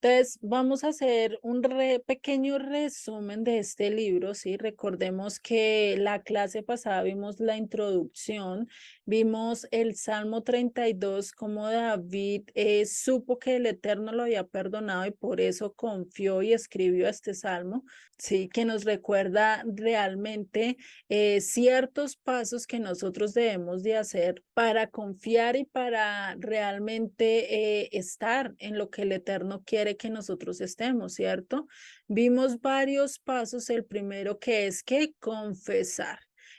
Entonces, vamos a hacer un pequeño resumen de este libro, ¿sí? Recordemos que la clase pasada vimos la introducción, vimos el Salmo 32, cómo David supo que el Eterno lo había perdonado y por eso confió y escribió este salmo, ¿sí? Que nos recuerda realmente ciertos pasos que nosotros debemos de hacer para confiar y para realmente estar en lo que el Eterno quiere que nosotros estemos, ¿cierto? Vimos varios pasos. El primero que es que confesar.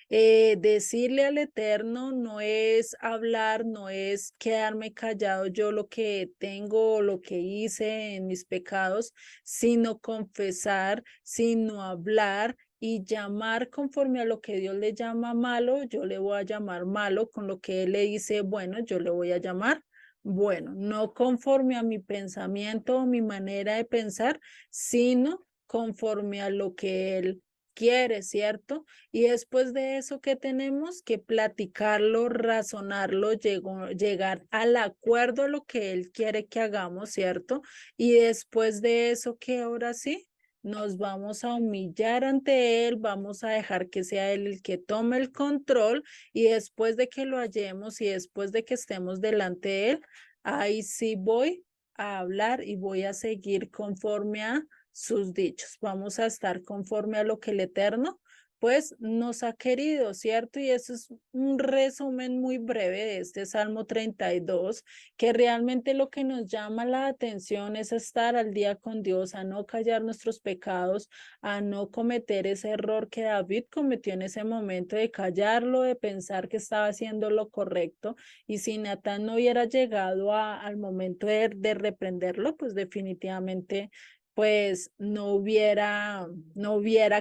Decirle al Eterno no es hablar, no es quedarme callado yo lo que tengo o lo que hice en mis pecados, sino confesar, sino hablar y llamar conforme a lo que Dios le llama malo, yo le voy a llamar malo, con lo que Él le dice bueno, yo le voy a llamar bueno, no conforme a mi pensamiento o mi manera de pensar, sino conforme a lo que Él quiere, ¿cierto? Y después de eso, ¿qué tenemos? Que platicarlo, razonarlo, llegar al acuerdo a lo que Él quiere que hagamos, ¿cierto? Y después de eso, ¿qué ahora sí? Nos vamos a humillar ante Él, vamos a dejar que sea Él el que tome el control y después de que lo hallemos y después de que estemos delante de Él, ahí sí voy a hablar y voy a seguir conforme a sus dichos. Vamos a estar conforme a lo que el Eterno pues nos ha querido, ¿cierto? Y eso es un resumen muy breve de este Salmo 32, que realmente lo que nos llama la atención es estar al día con Dios, a no callar nuestros pecados, a no cometer ese error que David cometió en ese momento de callarlo, de pensar que estaba haciendo lo correcto. Y si Natán no hubiera llegado al momento de reprenderlo, pues definitivamente pues no hubiera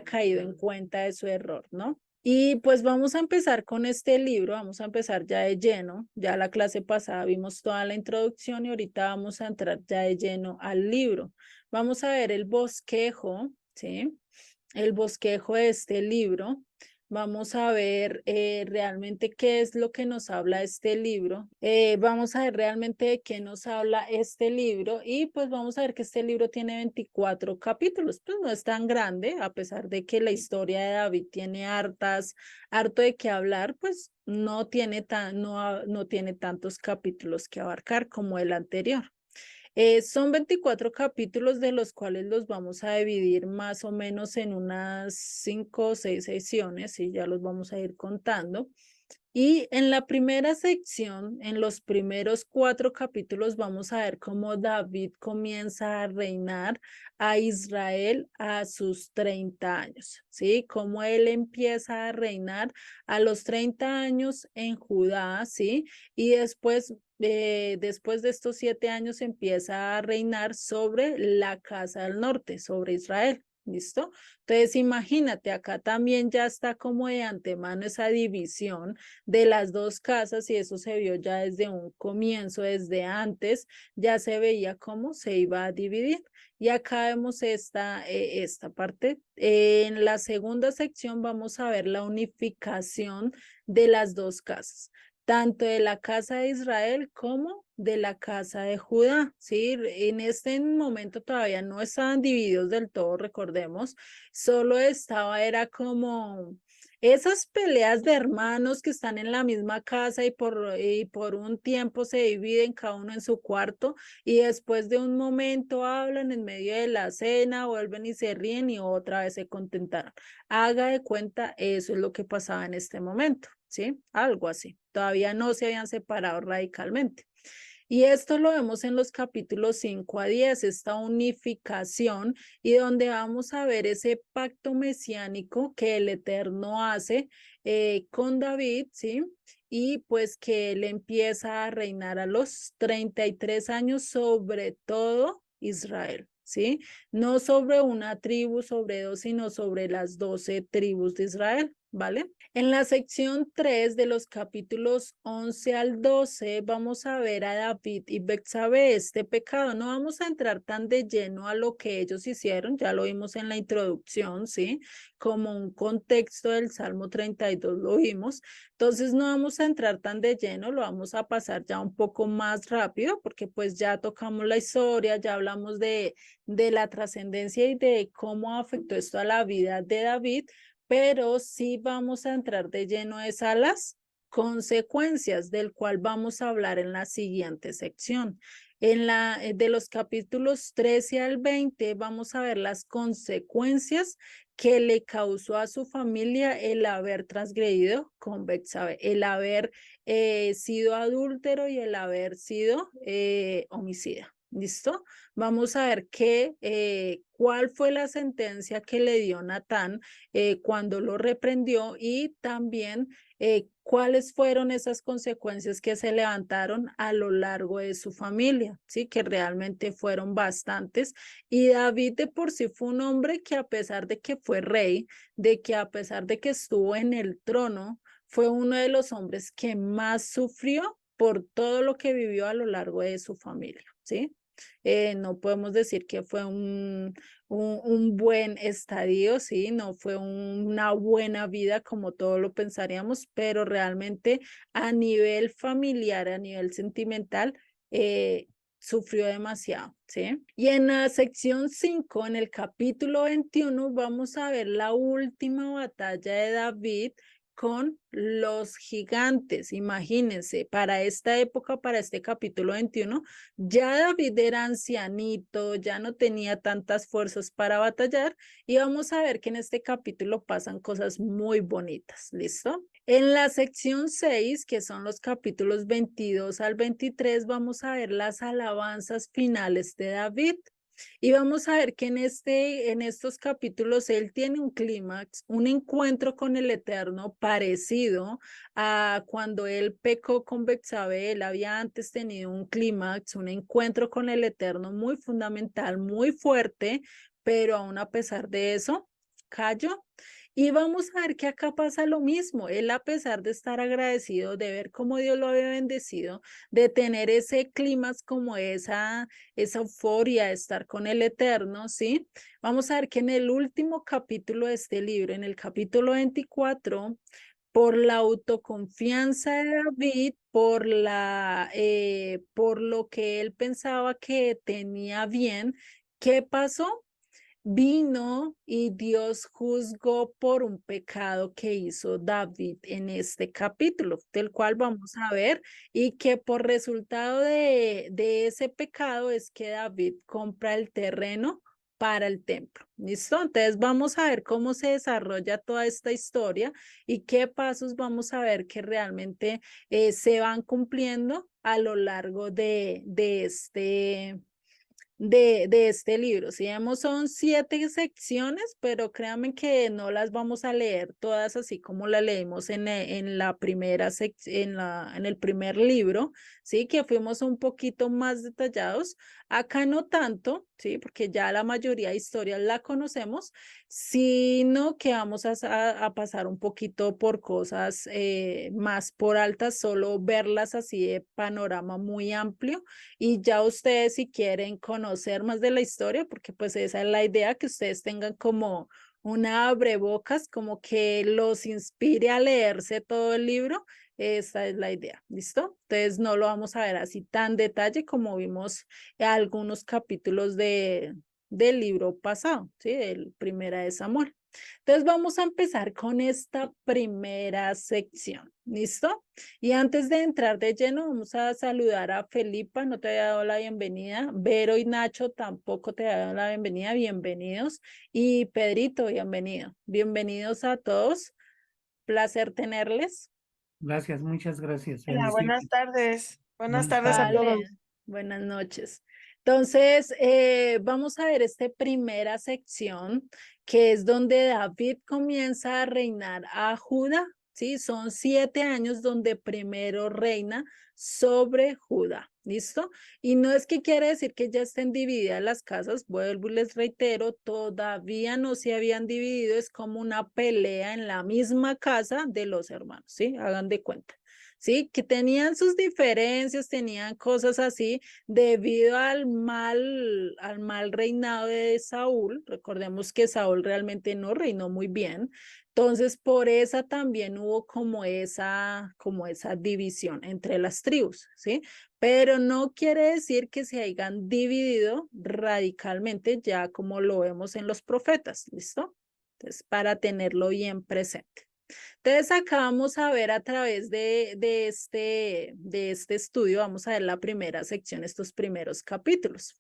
caído en cuenta de su error, ¿no? Y pues vamos a empezar con este libro, vamos a empezar ya de lleno. Ya la clase pasada vimos toda la introducción y ahorita vamos a entrar ya de lleno al libro. Vamos a ver el bosquejo, ¿sí? El bosquejo de este libro. Vamos a ver realmente qué es lo que nos habla este libro. Vamos a ver realmente de qué nos habla este libro y pues vamos a ver que este libro tiene 24 capítulos. Pues no es tan grande, a pesar de que la historia de David tiene harto de qué hablar, pues no tiene tantos capítulos que abarcar como el anterior. Son 24 capítulos de los cuales los vamos a dividir más o menos en unas 5 o 6 secciones y ya los vamos a ir contando. Y en la primera sección, en los primeros 4 capítulos, vamos a ver cómo David comienza a reinar a Israel a sus 30 años, ¿sí? Cómo él empieza a reinar a los 30 años en Judá, ¿sí? Y después de estos 7 años empieza a reinar sobre la casa del norte, sobre Israel. ¿Listo? Entonces, imagínate, acá también ya está como de antemano esa división de las dos casas y eso se vio ya desde un comienzo, desde antes, ya se veía cómo se iba a dividir. Y acá vemos esta parte. En la segunda sección vamos a ver la unificación de las dos casas, tanto de la casa de Israel como de la casa de Judá, ¿sí? En este momento todavía no estaban divididos del todo, recordemos, solo era como esas peleas de hermanos que están en la misma casa y por un tiempo se dividen cada uno en su cuarto y después de un momento hablan en medio de la cena, vuelven y se ríen y otra vez se contentaron. Haga de cuenta, eso es lo que pasaba en este momento, ¿sí? Algo así. Todavía no se habían separado radicalmente. Y esto lo vemos en los capítulos 5 a 10, esta unificación y donde vamos a ver ese pacto mesiánico que el Eterno hace con David, ¿sí? Y pues que él empieza a reinar a los 33 años sobre todo Israel, ¿sí? No sobre una tribu, sobre dos, sino sobre las 12 tribus de Israel. ¿vale? En la sección 3 de los capítulos 11 al 12 vamos a ver a David y Betsabé este pecado. No vamos a entrar tan de lleno a lo que ellos hicieron, ya lo vimos en la introducción, ¿sí? Como un contexto del Salmo 32 lo vimos. Entonces no vamos a entrar tan de lleno, lo vamos a pasar ya un poco más rápido porque pues ya tocamos la historia, ya hablamos de la trascendencia y de cómo afectó esto a la vida de David, pero sí vamos a entrar de lleno a las consecuencias, del cual vamos a hablar en la siguiente sección. De los capítulos 13 al 20 vamos a ver las consecuencias que le causó a su familia el haber transgredido con Betsabé, el haber sido adúltero y el haber sido homicida. ¿Listo? Vamos a ver cuál fue la sentencia que le dio Natán cuando lo reprendió y también cuáles fueron esas consecuencias que se levantaron a lo largo de su familia, ¿sí? Que realmente fueron bastantes. Y David de por sí fue un hombre que a pesar de que fue rey, de que a pesar de que estuvo en el trono, fue uno de los hombres que más sufrió por todo lo que vivió a lo largo de su familia, ¿sí? No podemos decir que fue un buen estadio, ¿sí? No fue una buena vida como todos lo pensaríamos, pero realmente a nivel familiar, a nivel sentimental, sufrió demasiado, ¿sí? Y en la sección 5, en el capítulo 21, vamos a ver la última batalla de David con los gigantes. Imagínense, para esta época, para este capítulo 21, ya David era ancianito, ya no tenía tantas fuerzas para batallar y vamos a ver que en este capítulo pasan cosas muy bonitas, ¿listo? En la sección 6, que son los capítulos 22 al 23, vamos a ver las alabanzas finales de David. Y vamos a ver que en estos capítulos él tiene un clímax, un encuentro con el Eterno parecido a cuando él pecó con Betsabé. Él había antes tenido un clímax, un encuentro con el Eterno muy fundamental, muy fuerte, pero aún a pesar de eso, cayó. Y vamos a ver que acá pasa lo mismo. Él, a pesar de estar agradecido, de ver cómo Dios lo había bendecido, de tener ese clímax como esa euforia de estar con el Eterno, ¿sí? Vamos a ver que en el último capítulo de este libro, en el capítulo 24, por la autoconfianza de David, por lo que él pensaba que tenía bien, ¿qué pasó? Vino y Dios juzgó por un pecado que hizo David en este capítulo, del cual vamos a ver, y que por resultado de ese pecado es que David compra el terreno para el templo. ¿Listo? Entonces vamos a ver cómo se desarrolla toda esta historia y qué pasos vamos a ver que realmente se van cumpliendo a lo largo de este libro. Si vemos, son 7 secciones, pero créanme que no las vamos a leer todas así como la leímos en la primera en el primer libro, sí, que fuimos un poquito más detallados. Acá no tanto, sí, porque ya la mayoría de historias la conocemos, sino que vamos a pasar un poquito por cosas más por altas, solo verlas así de panorama muy amplio y ya ustedes si quieren conocer más de la historia, porque pues esa es la idea, que ustedes tengan como una abrebocas, como que los inspire a leerse todo el libro, esa es la idea, ¿listo? Entonces no lo vamos a ver así tan detalle como vimos algunos capítulos del libro pasado, ¿sí? Del Primera de Samuel. Entonces vamos a empezar con esta primera sección, ¿listo? Y antes de entrar de lleno, vamos a saludar a Felipa, no te había dado la bienvenida. Vero y Nacho tampoco te había dado la bienvenida, bienvenidos. Y Pedrito, bienvenido. Bienvenidos a todos, placer tenerles. Gracias, muchas gracias. Hola, buenas Bendiciones. tardes. Buenas Buenas tardes a tardes. todos. Vale, buenas noches. Entonces, vamos a ver esta primera sección, que es donde David comienza a reinar a Judá, ¿sí? Son 7 años donde primero reina sobre Judá, ¿listo? Y no es que quiere decir que ya estén divididas las casas, vuelvo y les reitero, todavía no se habían dividido, es como una pelea en la misma casa de los hermanos, ¿sí? Hagan de cuenta. Sí, que tenían sus diferencias, tenían cosas así debido al mal reinado de Saúl. Recordemos que Saúl realmente no reinó muy bien. Entonces, por esa también hubo como esa división entre las tribus, ¿sí? Pero no quiere decir que se hayan dividido radicalmente, ya como lo vemos en los profetas, ¿listo? Entonces, para tenerlo bien presente. Entonces, acá vamos a ver a través de este estudio, vamos a ver la primera sección, estos primeros capítulos.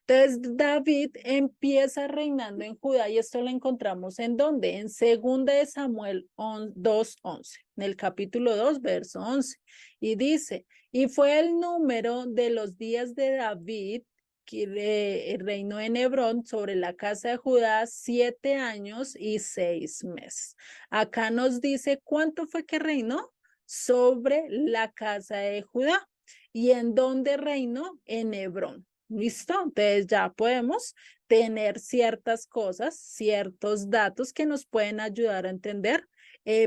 Entonces, David empieza reinando en Judá y esto lo encontramos en dónde? En 2 de Samuel 2:11, en el capítulo 2, verso 11. Y dice, y fue el número de los días de David que reinó en Hebrón sobre la casa de Judá 7 años y 6 meses. Acá nos dice cuánto fue que reinó sobre la casa de Judá. ¿Y en dónde reinó? En Hebrón. ¿Listo? Entonces ya podemos tener ciertas cosas, ciertos datos que nos pueden ayudar a entender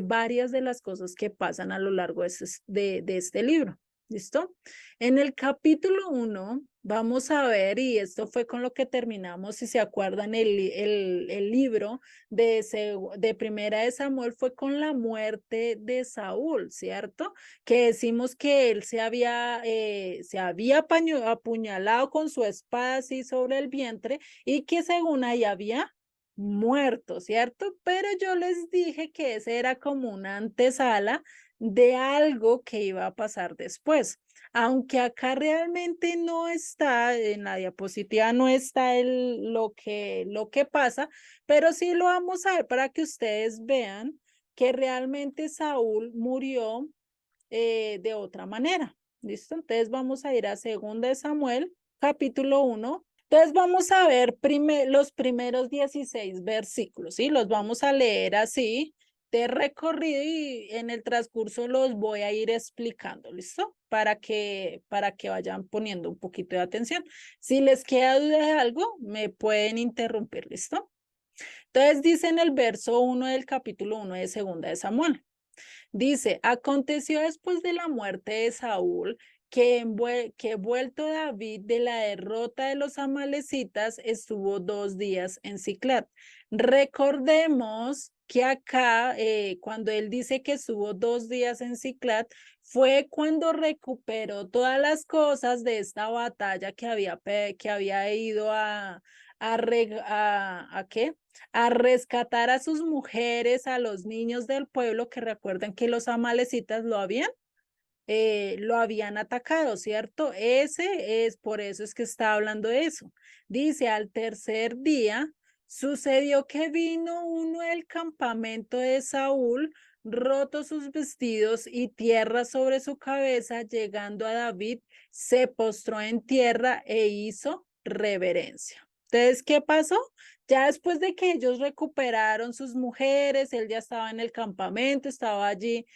varias de las cosas que pasan a lo largo de este libro. ¿Listo? En el capítulo 1 vamos a ver, y esto fue con lo que terminamos, si se acuerdan, el libro de Primera de Samuel fue con la muerte de Saúl, ¿cierto? Que decimos que él se había apuñalado con su espada así sobre el vientre y que según ahí había muerto, ¿cierto? Pero yo les dije que ese era como una antesala de algo que iba a pasar después. Aunque acá realmente no está, en la diapositiva no está lo que pasa, pero sí lo vamos a ver para que ustedes vean que realmente Saúl murió de otra manera. ¿Listo? Entonces vamos a ir a 2 de Samuel, capítulo 1. Entonces vamos a ver los primeros 16 versículos, ¿sí? Los vamos a leer así de recorrido y en el transcurso los voy a ir explicando, ¿listo? Para que vayan poniendo un poquito de atención. Si les queda duda de algo, me pueden interrumpir, ¿listo? Entonces dice en el verso 1 del capítulo 1 de 2 de Samuel. Dice, aconteció después de la muerte de Saúl que vuelto David de la derrota de los amalecitas estuvo 2 días en Siclat. Recordemos que acá, cuando él dice que estuvo 2 días en Siclat, fue cuando recuperó todas las cosas de esta batalla que había ido ¿a qué? A rescatar a sus mujeres, a los niños del pueblo, que recuerden que los amalecitas lo habían atacado, ¿cierto? Ese es, por eso es que está hablando de eso. Dice, al tercer día sucedió que vino uno del campamento de Saúl, roto sus vestidos y tierra sobre su cabeza, llegando a David, se postró en tierra e hizo reverencia. Entonces, ¿qué pasó? Ya después de que ellos recuperaron sus mujeres, él ya estaba en el campamento, estaba allí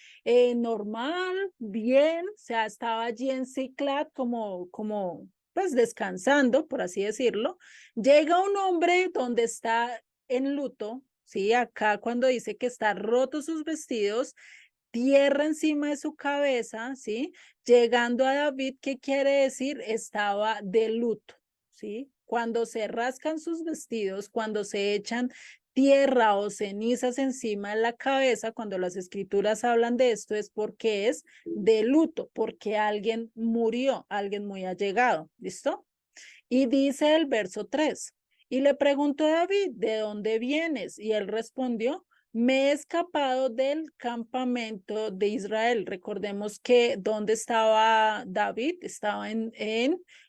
normal, bien, o sea, estaba allí en Ciclat pues descansando, por así decirlo. Llega un hombre donde está en luto, ¿sí? Acá cuando dice que está roto sus vestidos, tierra encima de su cabeza, ¿sí? Llegando a David, ¿qué quiere decir? Estaba de luto, ¿sí? Cuando se rascan sus vestidos, cuando se echan tierra o cenizas encima de la cabeza, cuando las escrituras hablan de esto, es porque es de luto, porque alguien murió, alguien muy allegado, ¿listo? Y dice el verso 3, y le preguntó a David, ¿de dónde vienes? Y él respondió, me he escapado del campamento de Israel. Recordemos que dónde estaba David, estaba en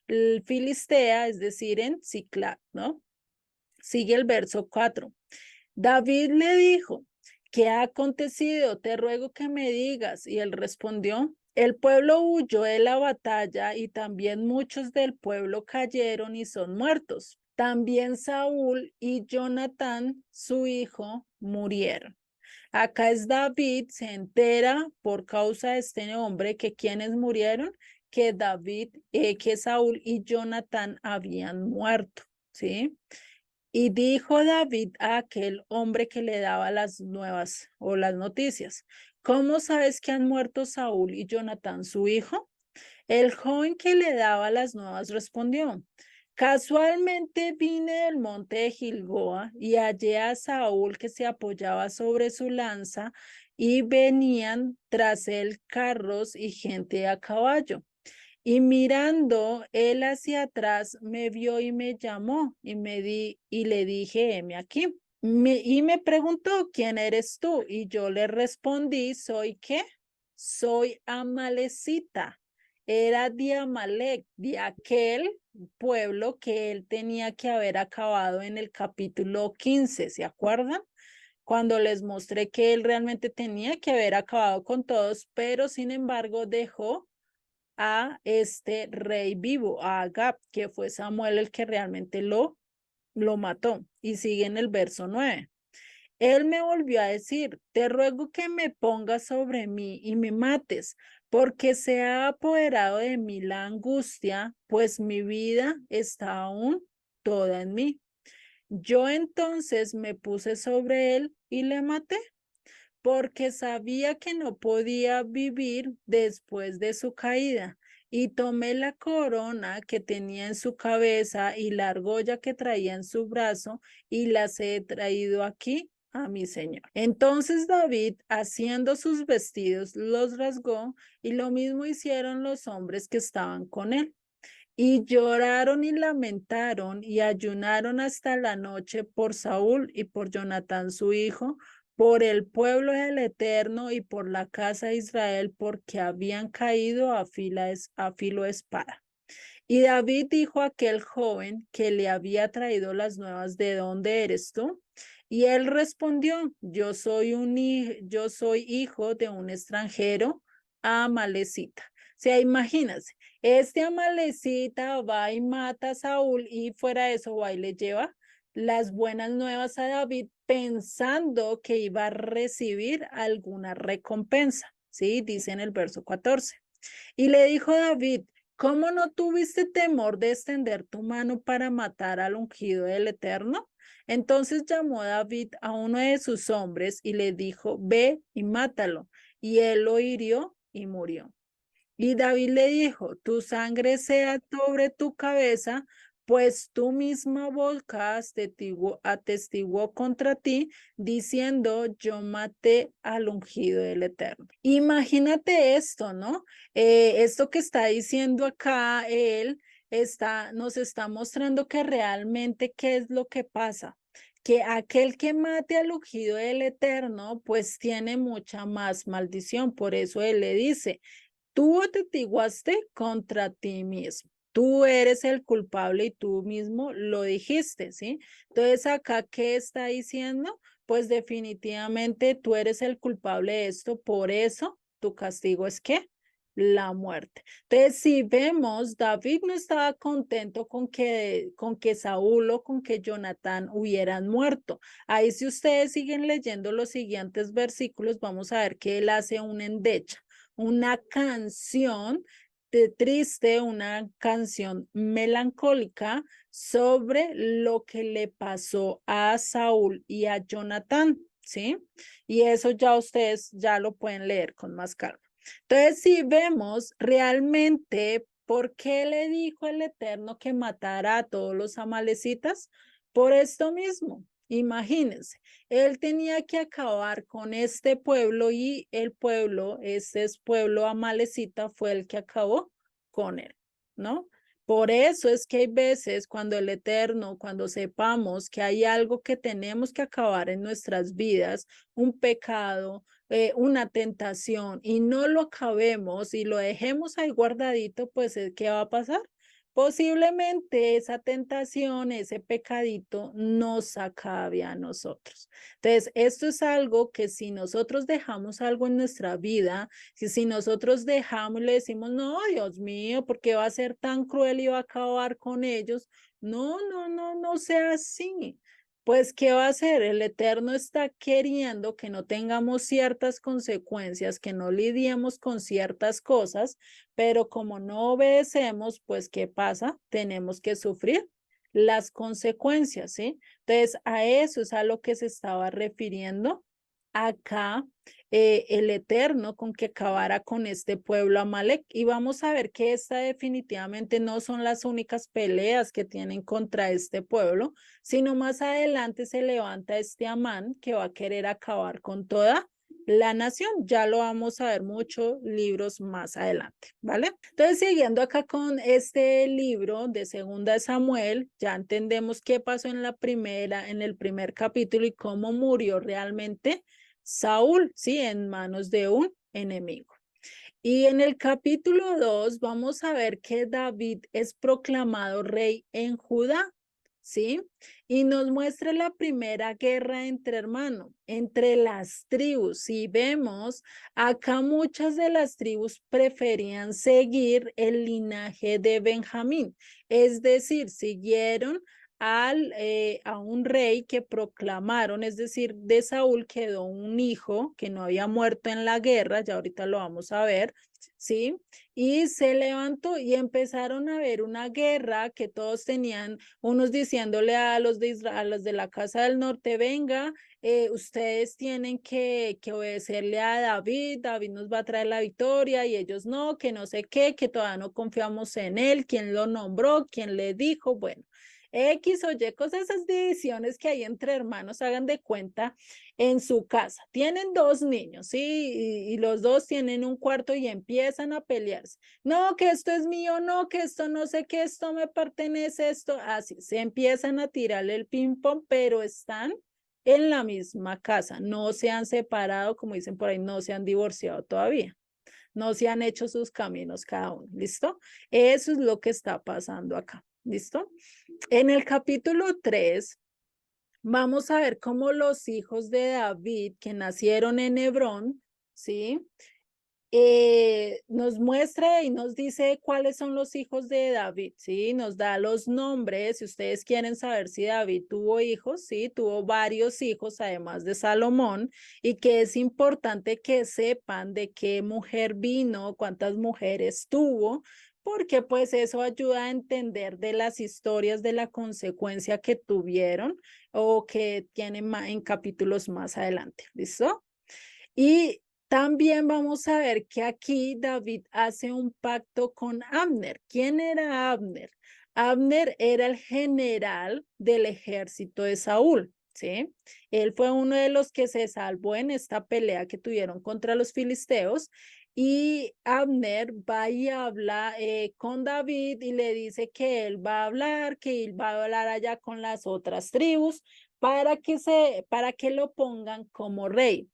el Filistea, es decir, en Ciclac, ¿no? Sigue el verso 4. David le dijo, ¿qué ha acontecido? Te ruego que me digas. Y él respondió, el pueblo huyó de la batalla y también muchos del pueblo cayeron y son muertos. También Saúl y Jonatán, su hijo, murieron. Acá es David, se entera por causa de este hombre que quienes murieron, que David, que Saúl y Jonatán habían muerto, ¿sí? Y dijo David a aquel hombre que le daba las nuevas o las noticias, ¿cómo sabes que han muerto Saúl y Jonatán, su hijo? El joven que le daba las nuevas respondió, casualmente vine del monte de Gilboa y hallé a Saúl que se apoyaba sobre su lanza y venían tras él carros y gente a caballo. Y mirando él hacia atrás, me vio y me llamó y le dije, heme aquí. Y me preguntó, ¿quién eres tú? Y yo le respondí, ¿soy qué? Soy Amalecita. Era de Amalec, de aquel pueblo que él tenía que haber acabado en el capítulo 15, ¿se acuerdan? Cuando les mostré que él realmente tenía que haber acabado con todos, pero sin embargo dejó a este rey vivo, a Agab, que fue Samuel el que realmente lo mató. Y sigue en el verso 9. Él me volvió a decir, te ruego que me pongas sobre mí y me mates, porque se ha apoderado de mí la angustia, pues mi vida está aún toda en mí. Yo entonces me puse sobre él y le maté porque sabía que no podía vivir después de su caída. Y tomé la corona que tenía en su cabeza y la argolla que traía en su brazo y las he traído aquí a mi señor. Entonces David, haciendo sus vestidos, los rasgó y lo mismo hicieron los hombres que estaban con él. Y lloraron y lamentaron y ayunaron hasta la noche por Saúl y por Jonatán su hijo, por el pueblo del Eterno y por la casa de Israel, porque habían caído a filo de espada. Y David dijo a aquel joven que le había traído las nuevas, ¿de dónde eres tú? Y él respondió, yo soy hijo de un extranjero, Amalecita. O sea, imagínense, este Amalecita va y mata a Saúl y fuera de eso va y le lleva las buenas nuevas a David pensando que iba a recibir alguna recompensa, ¿sí? Dice en el verso 14. Y le dijo David, ¿cómo no tuviste temor de extender tu mano para matar al ungido del Eterno? Entonces llamó David a uno de sus hombres y le dijo, ve y mátalo. Y él lo hirió y murió. Y David le dijo, tu sangre sea sobre tu cabeza, pues tú misma boca atestiguó contra ti, diciendo, yo maté al ungido del Eterno. Imagínate esto, ¿no? Esto que está diciendo acá él nos está mostrando que realmente qué es lo que pasa. Que aquel que mate al ungido del Eterno, pues tiene mucha más maldición. Por eso él le dice, tú te atestiguaste contra ti mismo. Tú eres el culpable y tú mismo lo dijiste, ¿sí? Entonces, acá, ¿qué está diciendo? Pues definitivamente tú eres el culpable de esto, por eso tu castigo es ¿qué? La muerte. Entonces, si vemos, David no estaba contento con que Saúl o con que Jonatán hubieran muerto. Ahí si ustedes siguen leyendo los siguientes versículos, vamos a ver que él hace una endecha, una canción de triste, una canción melancólica sobre lo que le pasó a Saúl y a Jonatán, ¿sí? Y eso ya ustedes ya lo pueden leer con más calma. Entonces, si vemos realmente por qué le dijo el Eterno que matara a todos los amalecitas, por esto mismo. Imagínense, él tenía que acabar con este pueblo y el pueblo, este es pueblo amalecita, fue el que acabó con él, ¿no? Por eso es que hay veces cuando el Eterno, cuando sepamos que hay algo que tenemos que acabar en nuestras vidas, un pecado, una tentación, y no lo acabemos y lo dejemos ahí guardadito, pues ¿qué va a pasar? Posiblemente esa tentación, ese pecadito nos acabe a nosotros. Entonces, esto es algo que si nosotros dejamos algo en nuestra vida, si nosotros dejamos y le decimos, no, Dios mío, ¿por qué va a ser tan cruel y va a acabar con ellos? No, no, no, no sea así. Pues, ¿qué va a hacer? El Eterno está queriendo que no tengamos ciertas consecuencias, que no lidiemos con ciertas cosas, pero como no obedecemos, pues, ¿qué pasa? Tenemos que sufrir las consecuencias, ¿sí? Entonces, a eso es a lo que se estaba refiriendo acá el Eterno con que acabara con este pueblo Amalek. Y vamos a ver que esta definitivamente no son las únicas peleas que tienen contra este pueblo, sino más adelante se levanta este Amán que va a querer acabar con toda la nación. Ya lo vamos a ver muchos libros más adelante, ¿vale? Entonces, siguiendo acá con este libro de Segunda de Samuel, ya entendemos qué pasó en el primer capítulo y cómo murió realmente Saúl, ¿sí? En manos de un enemigo. Y en el capítulo 2 vamos a ver que David es proclamado rey en Judá, ¿sí? Y nos muestra la primera guerra entre hermanos, entre las tribus. Y vemos acá muchas de las tribus preferían seguir el linaje de Benjamín, es decir, siguieron a un rey que proclamaron, es decir, de Saúl quedó un hijo que no había muerto en la guerra, ya ahorita lo vamos a ver, ¿sí? Y se levantó y empezaron a ver una guerra que todos tenían, unos diciéndole a los a los de la casa del norte, venga, ustedes tienen que obedecerle a David, David nos va a traer la victoria y ellos no, que no sé qué, que todavía no confiamos en él, quién lo nombró, quién le dijo, bueno. X o Y, cosas, esas divisiones que hay entre hermanos, hagan de cuenta en su casa. Tienen dos niños, ¿sí? Y los dos tienen un cuarto y empiezan a pelearse. No, que esto es mío, no, que esto no sé qué, esto me pertenece, esto, así. Se empiezan a tirarle el ping-pong, pero están en la misma casa. No se han separado, como dicen por ahí, no se han divorciado todavía. No se han hecho sus caminos cada uno. ¿Listo? Eso es lo que está pasando acá. ¿Listo? En el capítulo 3 vamos a ver cómo los hijos de David que nacieron en Hebrón, ¿sí? Nos muestra y nos dice cuáles son los hijos de David, ¿sí? Nos da los nombres, si ustedes quieren saber si David tuvo hijos, ¿sí? Tuvo varios hijos, además de Salomón, y que es importante que sepan de qué mujer vino, cuántas mujeres tuvo, porque pues eso ayuda a entender de las historias de la consecuencia que tuvieron o que tienen en capítulos más adelante, ¿listo? Y también vamos a ver que aquí David hace un pacto con Abner. ¿Quién era Abner? Abner era el general del ejército de Saúl, ¿sí? Él fue uno de los que se salvó en esta pelea que tuvieron contra los filisteos. Y Abner va y habla con David y le dice que él va a hablar, que él va a hablar allá con las otras tribus para que lo pongan como rey.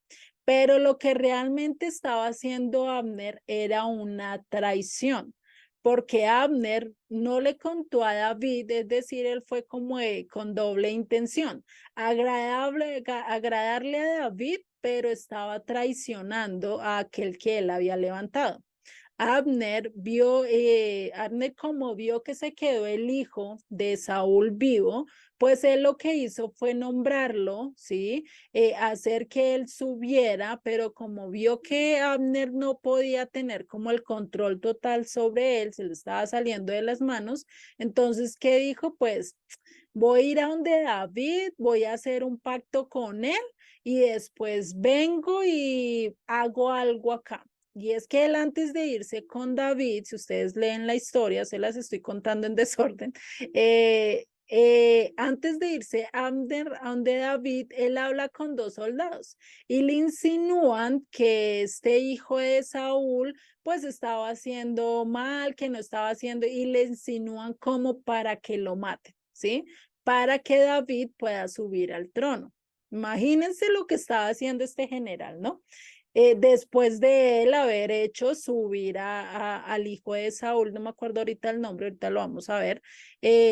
Pero lo que realmente estaba haciendo Abner era una traición, porque Abner no le contó a David, es decir, él fue como con doble intención, agradarle a David, pero estaba traicionando a aquel que él había levantado. Abner como vio que se quedó el hijo de Saúl vivo, pues él lo que hizo fue nombrarlo, ¿sí? Hacer que él subiera, pero como vio que Abner no podía tener como el control total sobre él, se le estaba saliendo de las manos, entonces, ¿qué dijo? Pues voy a ir a donde David, voy a hacer un pacto con él y después vengo y hago algo acá. Y es que él antes de irse con David, si ustedes leen la historia, se las estoy contando en desorden, antes de irse a donde David, él habla con dos soldados y le insinúan que este hijo de Saúl pues estaba haciendo mal, que no estaba haciendo y le insinúan como para que lo maten, ¿sí? Para que David pueda subir al trono. Imagínense lo que estaba haciendo este general, ¿no? Después de él haber hecho subir al hijo de Saúl, no me acuerdo ahorita el nombre, ahorita lo vamos a ver,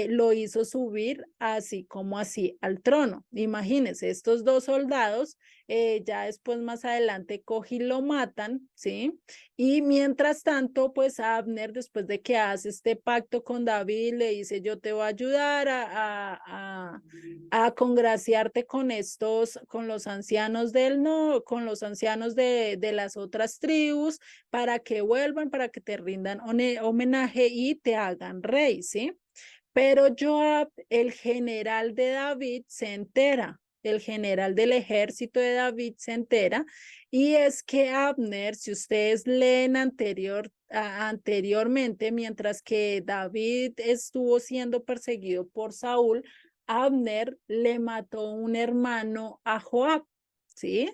lo hizo subir así como así al trono. Imagínense, estos dos soldados ya después más adelante coge y lo matan, ¿sí? Y mientras tanto, pues Abner, después de que hace este pacto con David, le dice, yo te voy a ayudar a congraciarte con estos, con los ancianos del no, con los ancianos de las otras tribus, para que vuelvan, para que te rindan homenaje y te hagan rey, ¿sí? Pero Joab, el general de David, se entera, el general del ejército de David se entera, y es que Abner, si ustedes leen anteriormente, mientras que David estuvo siendo perseguido por Saúl, Abner le mató un hermano a Joab, ¿sí?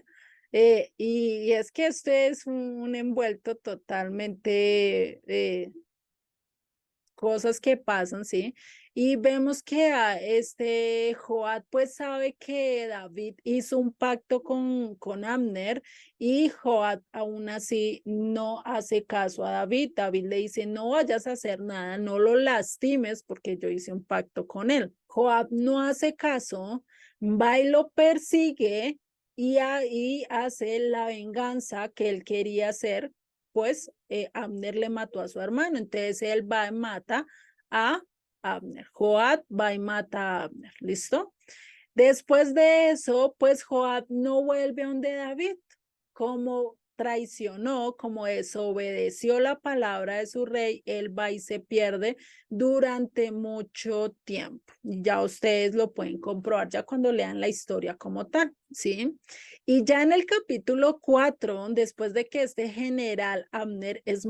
Y es que este es un envuelto totalmente cosas que pasan, ¿sí? Y vemos que este Joab pues sabe que David hizo un pacto con Abner, y Joab aún así no hace caso a David. David le dice, no vayas a hacer nada, no lo lastimes porque yo hice un pacto con él. Joab no hace caso, va y lo persigue y ahí hace la venganza que él quería hacer, pues Abner le mató a su hermano, entonces él va y mata a Abner. Joab va y mata a Abner, ¿listo? Después de eso, pues Joab no vuelve a donde David, como traicionó, como desobedeció la palabra de su rey, él va y se pierde durante mucho tiempo. Ya ustedes lo pueden comprobar ya cuando lean la historia como tal, ¿sí? Y ya en el capítulo 4, después de que este general Abner es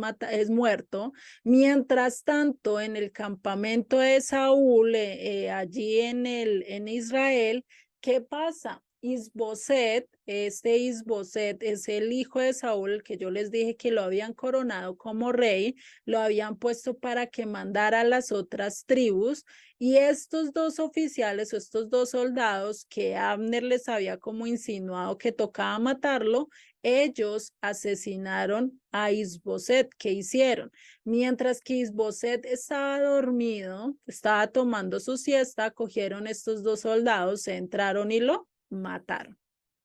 muerto, mientras tanto en el campamento de Saúl, allí en Israel, ¿qué pasa? Isboset, este Isboset es el hijo de Saúl, el que yo les dije que lo habían coronado como rey, lo habían puesto para que mandara a las otras tribus, y estos dos oficiales o estos dos soldados que Abner les había como insinuado que tocaba matarlo, ellos asesinaron a Isboset. ¿Qué hicieron? Mientras que Isboset estaba dormido, estaba tomando su siesta, cogieron estos dos soldados, se entraron y lo mataron.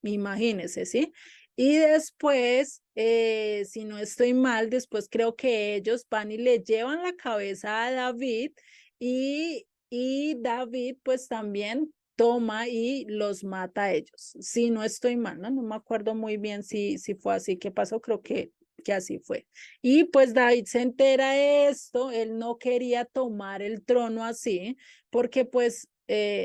Imagínense, ¿sí? Y después, si no estoy mal, después creo que ellos van y le llevan la cabeza a David, y David pues también toma y los mata a ellos. Si no estoy mal, ¿no? No me acuerdo muy bien si fue así que pasó, creo que así fue. Y pues David se entera de esto, él no quería tomar el trono así, porque pues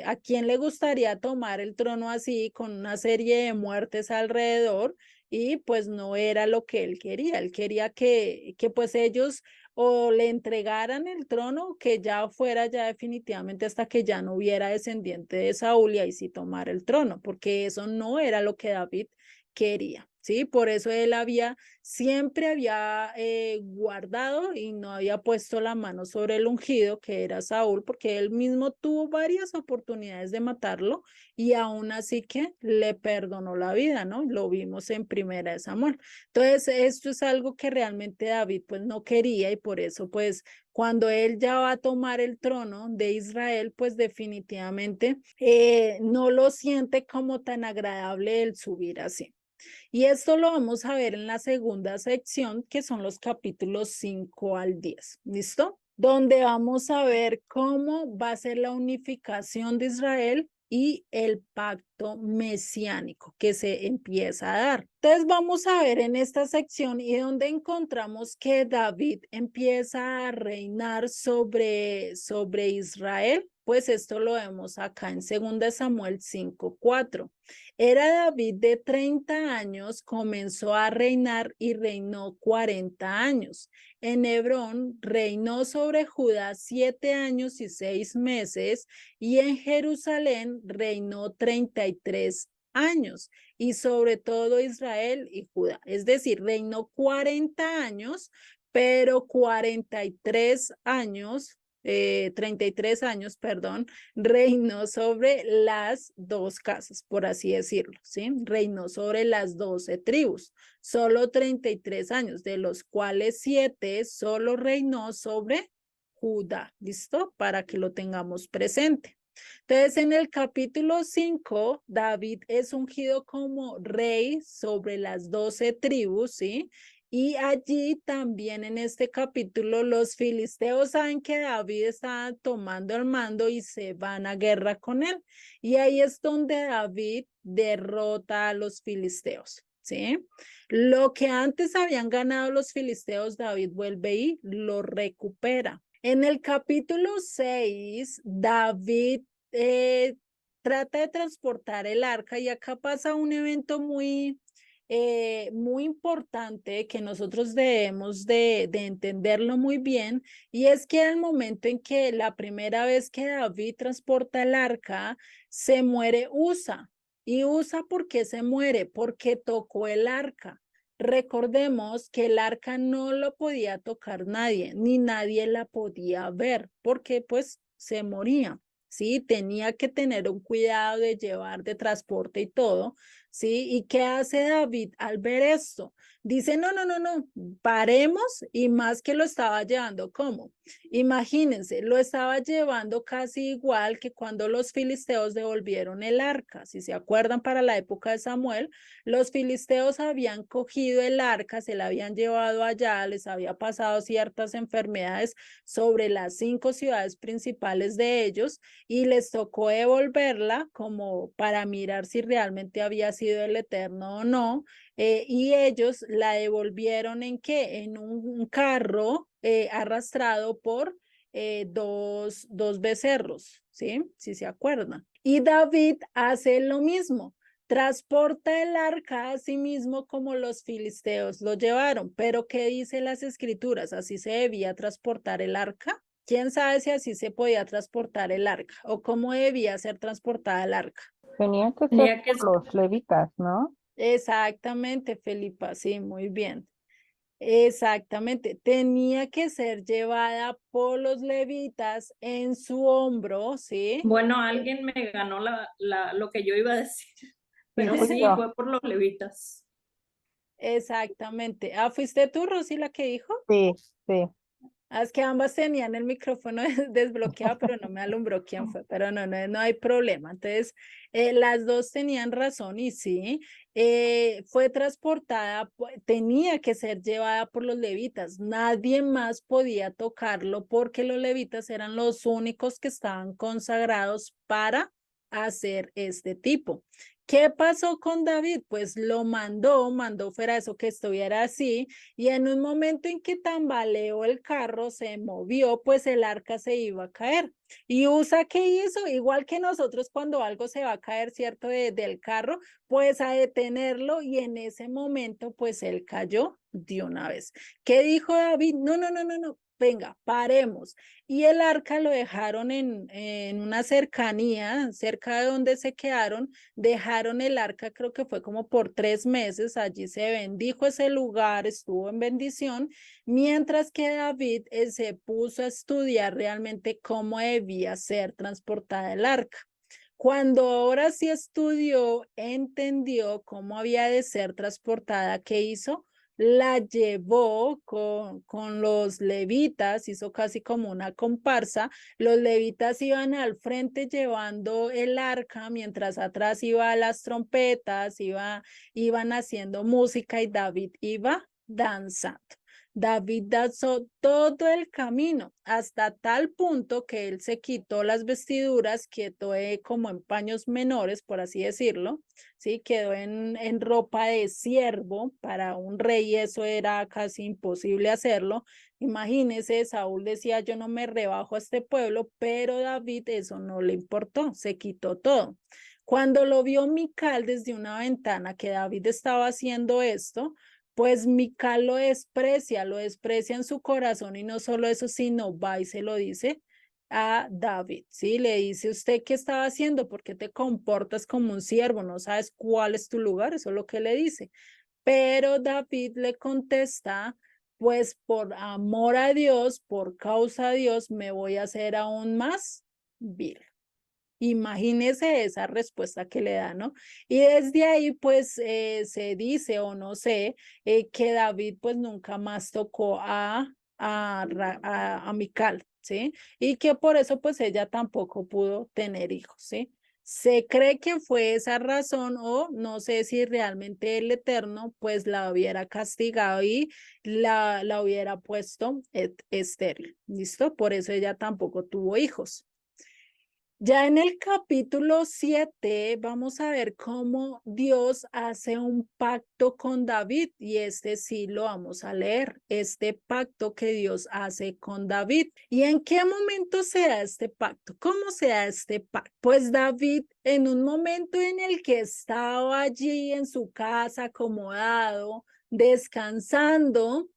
a quién le gustaría tomar el trono así con una serie de muertes alrededor, y pues no era lo que él quería que pues ellos o le entregaran el trono, que ya fuera ya definitivamente hasta que ya no hubiera descendiente de Saúl y ahí sí tomar el trono, porque eso no era lo que David quería, ¿sí? Por eso él siempre había guardado y no había puesto la mano sobre el ungido, que era Saúl, porque él mismo tuvo varias oportunidades de matarlo y aún así que le perdonó la vida, ¿no? Lo vimos en Primera de Samuel. Entonces, esto es algo que realmente David pues no quería, y por eso pues cuando él ya va a tomar el trono de Israel, pues definitivamente no lo siente como tan agradable el subir así. Y esto lo vamos a ver en la segunda sección, que son los capítulos 5 al 10. ¿Listo? Donde vamos a ver cómo va a ser la unificación de Israel y el pacto mesiánico que se empieza a dar. Entonces vamos a ver en esta sección y donde encontramos que David empieza a reinar sobre Israel. Pues esto lo vemos acá en 2 Samuel 5:4. Era David de 30 años, comenzó a reinar y reinó 40 años. En Hebrón reinó sobre Judá 7 años y 6 meses, y en Jerusalén reinó 33 años, y sobre todo Israel y Judá. Es decir, reinó 40 años, pero 43 años, 33 años, perdón, reinó sobre las dos casas, por así decirlo, ¿sí? Reinó sobre las 12 tribus, solo 33 años, de los cuales 7 solo reinó sobre Judá, ¿listo? Para que lo tengamos presente. Entonces, en el capítulo 5, David es ungido como rey sobre las 12 tribus, ¿sí? Y allí también en este capítulo los filisteos saben que David está tomando el mando y se van a guerra con él. Y ahí es donde David derrota a los filisteos, ¿sí? Lo que antes habían ganado los filisteos, David vuelve y lo recupera. En el capítulo 6, David trata de transportar el arca y acá pasa un evento muy importante que nosotros debemos de entenderlo muy bien, y es que al momento en que la primera vez que David transporta el arca, se muere Usa. ¿Y Usa por qué se muere? Porque tocó el arca. Recordemos que el arca no lo podía tocar nadie, ni nadie la podía ver, porque pues se moría, ¿sí? Tenía que tener un cuidado de llevar de transporte y todo, ¿sí? ¿Y qué hace David al ver esto? Dice, no, no, no, no, paremos, y más que lo estaba llevando, ¿cómo? Imagínense, lo estaba llevando casi igual que cuando los filisteos devolvieron el arca. Si se acuerdan, para la época de Samuel, los filisteos habían cogido el arca, se la habían llevado allá, les había pasado ciertas enfermedades sobre las 5 ciudades principales de ellos, y les tocó devolverla como para mirar si realmente había sido el Eterno o no. Y ellos la devolvieron ¿en qué? En un carro arrastrado por dos becerros, ¿sí? Si se acuerdan. Y David hace lo mismo, transporta el arca a sí mismo como los filisteos lo llevaron. Pero ¿qué dice las escrituras? ¿Así se debía transportar el arca? ¿Quién sabe si así se podía transportar el arca o cómo debía ser transportada el arca? Tenía que ser Tenía que por los levitas, ¿no? Exactamente, Felipa, sí, muy bien. Exactamente, tenía que ser llevada por los levitas en su hombro, ¿sí? Bueno, alguien me ganó lo que yo iba a decir, Sí, pero fui sí, yo. fue por los levitas. Exactamente. Ah, ¿fuiste tú, Rosy, la que dijo? Sí, sí. Ah, es que ambas tenían el micrófono desbloqueado, pero no me alumbró quién fue, pero no hay problema. Entonces, las dos tenían razón y sí, fue transportada, tenía que ser llevada por los levitas. Nadie más podía tocarlo porque los levitas eran los únicos que estaban consagrados para hacer este tipo. ¿Qué pasó con David? Pues lo mandó fuera eso que estuviera así, y en un momento en que tambaleó el carro, se movió, pues el arca se iba a caer. ¿Y Usa qué hizo? Igual que nosotros cuando algo se va a caer, ¿cierto? Del carro, pues a detenerlo, y en ese momento, pues él cayó de una vez. ¿Qué dijo David? No, no, no, no, no. Venga, paremos. Y el arca lo dejaron en una cercanía, cerca de donde se quedaron, dejaron el arca, creo que fue como por 3 meses, allí se bendijo ese lugar, estuvo en bendición, mientras que David se puso a estudiar realmente cómo debía ser transportada el arca. Cuando ahora sí estudió, entendió cómo había de ser transportada, ¿qué hizo? La llevó con los levitas, hizo casi como una comparsa. Los levitas iban al frente llevando el arca, mientras atrás iban las trompetas, iban haciendo música, y David iba danzando. David danzó todo el camino hasta tal punto que él se quitó las vestiduras, quedó como en paños menores, por así decirlo, ¿sí? Quedó en ropa de siervo. Para un rey eso era casi imposible hacerlo. Imagínese, Saúl decía, yo no me rebajo a este pueblo, pero David eso no le importó, se quitó todo. Cuando lo vio Mical desde una ventana que David estaba haciendo esto, pues Mical lo desprecia en su corazón, y no solo eso, sino va y se lo dice a David, ¿sí? Le dice, ¿usted qué estaba haciendo? ¿Por qué te comportas como un siervo? ¿No sabes cuál es tu lugar? Eso es lo que le dice. Pero David le contesta, pues por amor a Dios, por causa de Dios, me voy a hacer aún más vil. Imagínese esa respuesta que le da, ¿no? Y desde ahí, pues, se dice, o no sé, que David, pues, nunca más tocó a Mical, ¿sí? Y que por eso pues ella tampoco pudo tener hijos, ¿sí? Se cree que fue esa razón o no sé si realmente el Eterno pues la hubiera castigado y la hubiera puesto estéril, ¿listo? Por eso ella tampoco tuvo hijos. Ya en el capítulo 7 vamos a ver cómo Dios hace un pacto con David y este sí lo vamos a leer, este pacto que Dios hace con David. ¿Y en qué momento se da este pacto? ¿Cómo se da este pacto? Pues David en un momento en el que estaba allí en su casa acomodado, descansando,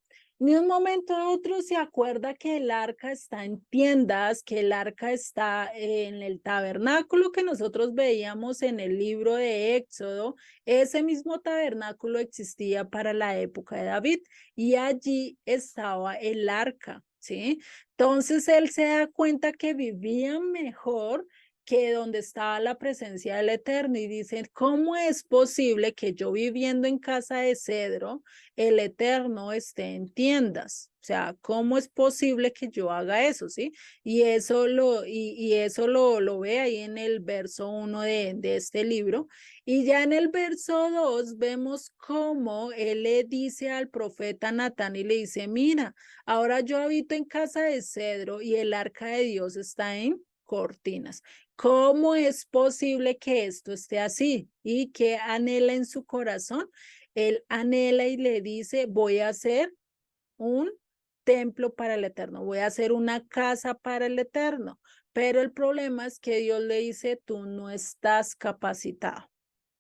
de un momento a otro se acuerda que el arca está en tiendas, que el arca está en el tabernáculo que nosotros veíamos en el libro de Éxodo. Ese mismo tabernáculo existía para la época de David y allí estaba el arca, ¿sí? Entonces él se da cuenta que vivían mejor que donde estaba la presencia del Eterno y dicen, ¿cómo es posible que yo viviendo en casa de cedro, el Eterno esté en tiendas? O sea, ¿cómo es posible que yo haga eso, sí? Y eso lo ve ahí en el verso 1 de este libro. Y ya en el verso 2 vemos cómo él le dice al profeta Natán y le dice, mira, ahora yo habito en casa de cedro y el arca de Dios está en cortinas. ¿Cómo es posible que esto esté así? ¿Y qué anhela en su corazón? Él anhela y le dice, voy a hacer un templo para el Eterno, voy a hacer una casa para el Eterno. Pero el problema es que Dios le dice, tú no estás capacitado.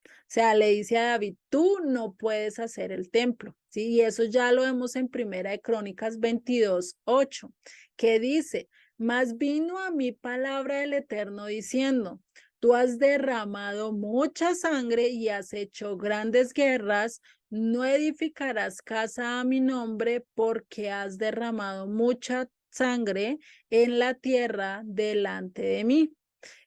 O sea, le dice a David, tú no puedes hacer el templo, ¿sí? Y eso ya lo vemos en Primera de Crónicas 22:8, que dice, mas vino a mí palabra del Eterno diciendo, tú has derramado mucha sangre y has hecho grandes guerras, no edificarás casa a mi nombre porque has derramado mucha sangre en la tierra delante de mí.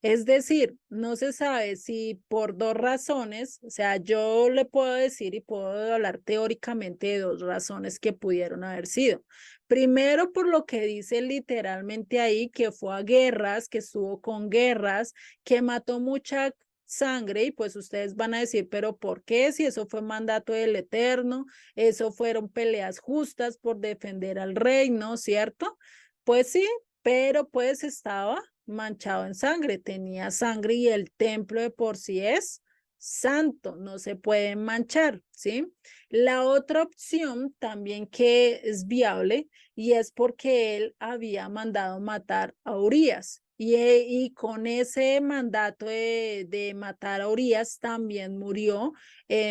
Es decir, no se sabe si por dos razones, o sea, yo le puedo decir y puedo hablar teóricamente de dos razones que pudieron haber sido. Primero, por lo que dice literalmente ahí, que fue a guerras, que estuvo con guerras, que mató mucha sangre y pues ustedes van a decir, pero ¿por qué? Si eso fue mandato del Eterno, eso fueron peleas justas por defender al reino, ¿cierto? Pues sí, pero pues estaba manchado en sangre, tenía sangre y el templo de por sí es santo, no se puede manchar, ¿sí? La otra opción también que es viable y es porque él había mandado matar a Urías. Y con ese mandato de matar a Urías también murió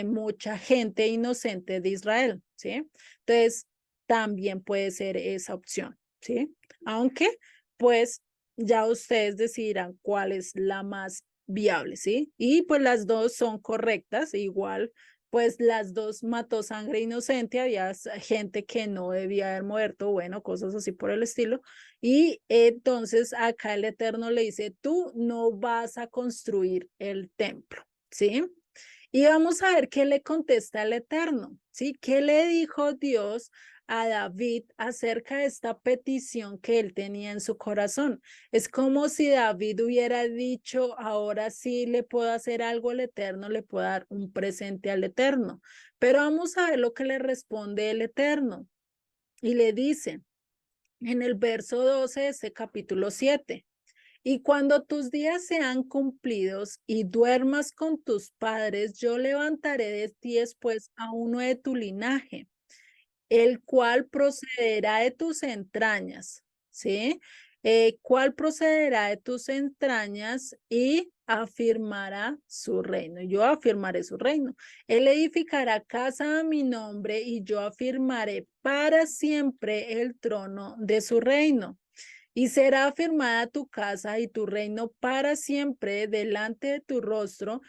mucha gente inocente de Israel, ¿sí? Entonces, también puede ser esa opción, ¿sí? Aunque, pues, ya ustedes decidirán cuál es la más viable, ¿sí? Y pues las dos son correctas, igual, pues las dos mató sangre inocente, había gente que no debía haber muerto, bueno, cosas así por el estilo. Y entonces acá el Eterno le dice, tú no vas a construir el templo, ¿sí? Y vamos a ver qué le contesta el Eterno, ¿sí? ¿Qué le dijo Dios a David acerca de esta petición que él tenía en su corazón? Es como si David hubiera dicho, ahora sí le puedo hacer algo al Eterno, le puedo dar un presente al Eterno. Pero vamos a ver lo que le responde el Eterno. Y le dice en el verso 12 de este capítulo 7. Y cuando tus días sean cumplidos y duermas con tus padres, yo levantaré de ti después a uno de tu linaje, el cual procederá de tus entrañas, ¿sí? ¿Cuál procederá de tus entrañas y afirmará su reino? Yo afirmaré su reino. Él edificará casa a mi nombre y yo afirmaré para siempre el trono de su reino. Y será afirmada tu casa y tu reino para siempre delante de tu rostro,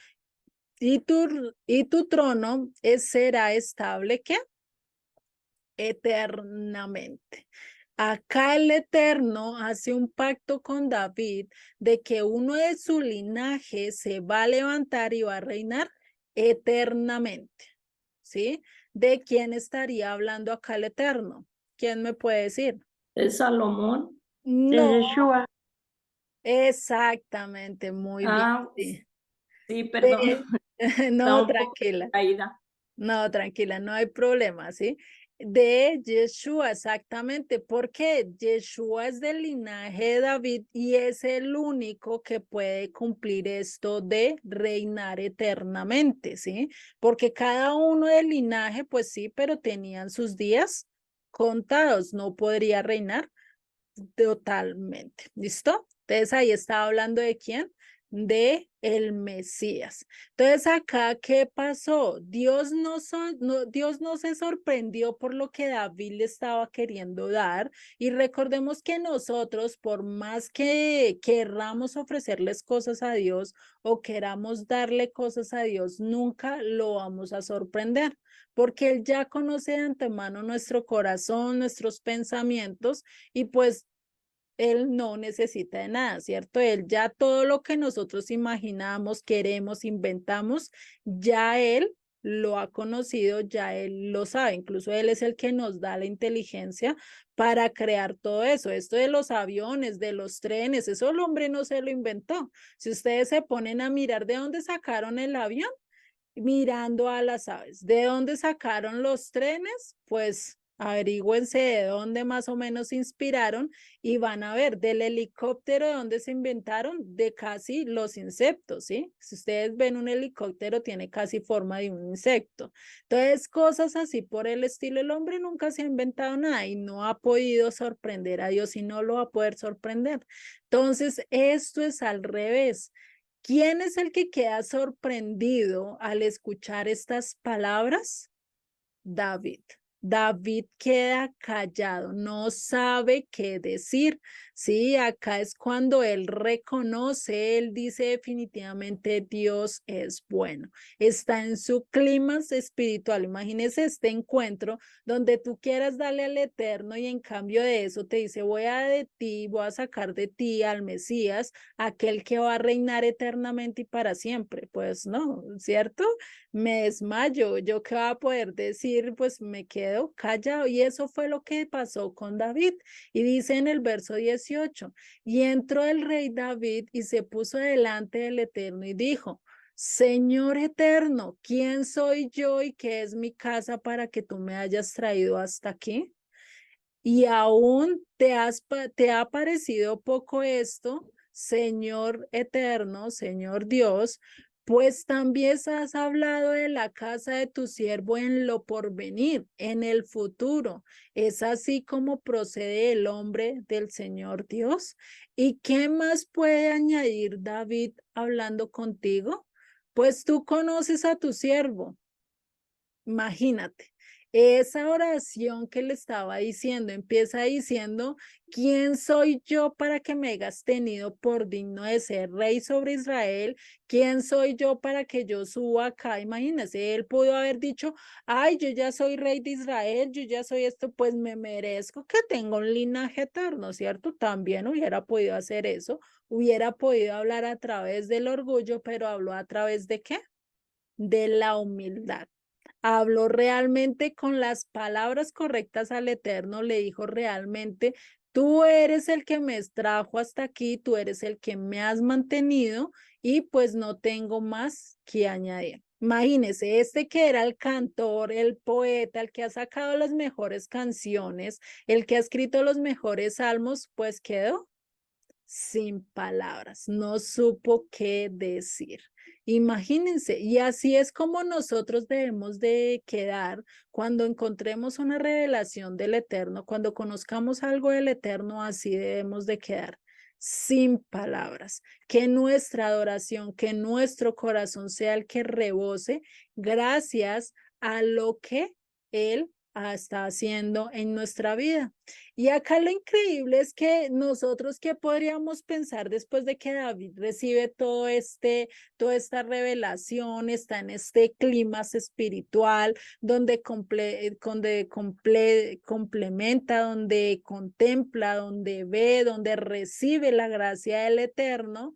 y tu trono será estable, ¿qué? Eternamente. Acá el Eterno hace un pacto con David de que uno de su linaje se va a levantar y va a reinar eternamente, ¿sí? ¿De quién estaría hablando acá el Eterno? ¿Quién me puede decir? Es Salomón. No, Yeshua. exactamente, muy bien. Ah, Sí. sí, perdón. No, Estaba un poco tranquila. caída. No, tranquila, no hay problema, ¿sí? De Yeshua, exactamente, porque Yeshua es del linaje de David y es el único que puede cumplir esto de reinar eternamente, ¿sí? Porque cada uno del linaje, pues sí, pero tenían sus días contados, no podría reinar totalmente, ¿listo? Entonces ahí estaba hablando de quién, de el Mesías. Entonces acá, ¿qué pasó? Dios no se sorprendió por lo que David le estaba queriendo dar y recordemos que nosotros, por más que querramos ofrecerles cosas a Dios o queramos darle cosas a Dios, nunca lo vamos a sorprender porque Él ya conoce de antemano nuestro corazón, nuestros pensamientos y pues él no necesita de nada, ¿cierto? Él ya todo lo que nosotros imaginamos, queremos, inventamos, ya él lo ha conocido, ya él lo sabe, incluso él es el que nos da la inteligencia para crear todo eso. Esto de los aviones, de los trenes, eso el hombre no se lo inventó. Si ustedes se ponen a mirar de dónde sacaron el avión, mirando a las aves. ¿De dónde sacaron los trenes? Pues averigüense de dónde más o menos se inspiraron y van a ver del helicóptero de dónde se inventaron de casi los insectos, ¿sí? Si ustedes ven un helicóptero tiene casi forma de un insecto. Entonces, cosas así por el estilo, el hombre nunca se ha inventado nada y no ha podido sorprender a Dios y no lo va a poder sorprender. Entonces, esto es al revés. ¿Quién es el que queda sorprendido al escuchar estas palabras? David. David queda callado, no sabe qué decir. Sí, acá es cuando él reconoce, él dice definitivamente Dios es bueno. Está en su clima espiritual. Imagínese este encuentro donde tú quieras darle al Eterno y en cambio de eso te dice, voy a de ti, voy a sacar de ti al Mesías, aquel que va a reinar eternamente y para siempre. Pues no, ¿cierto? Me desmayo, yo qué voy a poder decir, pues me quedo callado. Y eso fue lo que pasó con David. Y dice en el verso 18, y entró el rey David y se puso delante del Eterno y dijo, Señor eterno, ¿quién soy yo y qué es mi casa para que tú me hayas traído hasta aquí? Y aún te ha parecido poco esto, Señor eterno, Señor Dios, pues también has hablado de la casa de tu siervo en lo porvenir, en el futuro. Es así como procede el hombre del Señor Dios. ¿Y qué más puede añadir David hablando contigo? Pues tú conoces a tu siervo. Imagínate, esa oración que le estaba diciendo, empieza diciendo, ¿quién soy yo para que me hayas tenido por digno de ser rey sobre Israel? ¿Quién soy yo para que yo suba acá? Imagínese, él pudo haber dicho, ay, yo ya soy rey de Israel, yo ya soy esto, pues me merezco que tenga un linaje eterno, ¿cierto? También hubiera podido hacer eso, hubiera podido hablar a través del orgullo, pero habló a través de ¿qué? De la humildad. Habló realmente con las palabras correctas al Eterno, le dijo realmente, tú eres el que me trajo hasta aquí, tú eres el que me has mantenido y pues no tengo más que añadir. Imagínese, este que era el cantor, el poeta, el que ha sacado las mejores canciones, el que ha escrito los mejores salmos, pues quedó sin palabras, no supo qué decir. Imagínense, y así es como nosotros debemos de quedar cuando encontremos una revelación del Eterno, cuando conozcamos algo del Eterno, así debemos de quedar sin palabras. Que nuestra adoración, que nuestro corazón sea el que rebose gracias a lo que Él está haciendo en nuestra vida. Y acá lo increíble es que nosotros, ¿qué podríamos pensar después de que David recibe toda esta revelación, está en este clima espiritual, donde complementa, donde contempla, donde ve, donde recibe la gracia del Eterno?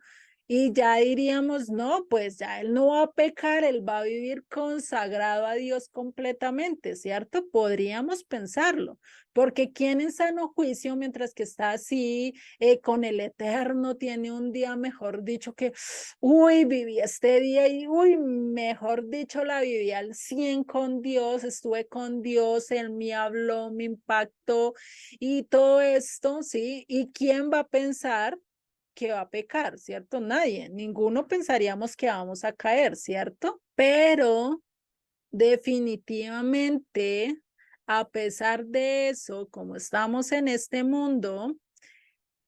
Y ya diríamos, no, pues ya él no va a pecar, él va a vivir consagrado a Dios completamente, ¿cierto? Podríamos pensarlo, porque ¿quién en sano juicio, mientras que está así, con el Eterno, tiene un día, mejor dicho, que, uy, viví este día y, uy, mejor dicho, la viví al 100 con Dios, estuve con Dios, él me habló, me impactó y todo esto, ¿sí? ¿Y quién va a pensar que va a pecar, ¿cierto? Nadie, ninguno pensaríamos que vamos a caer, ¿cierto? Pero definitivamente, a pesar de eso, como estamos en este mundo,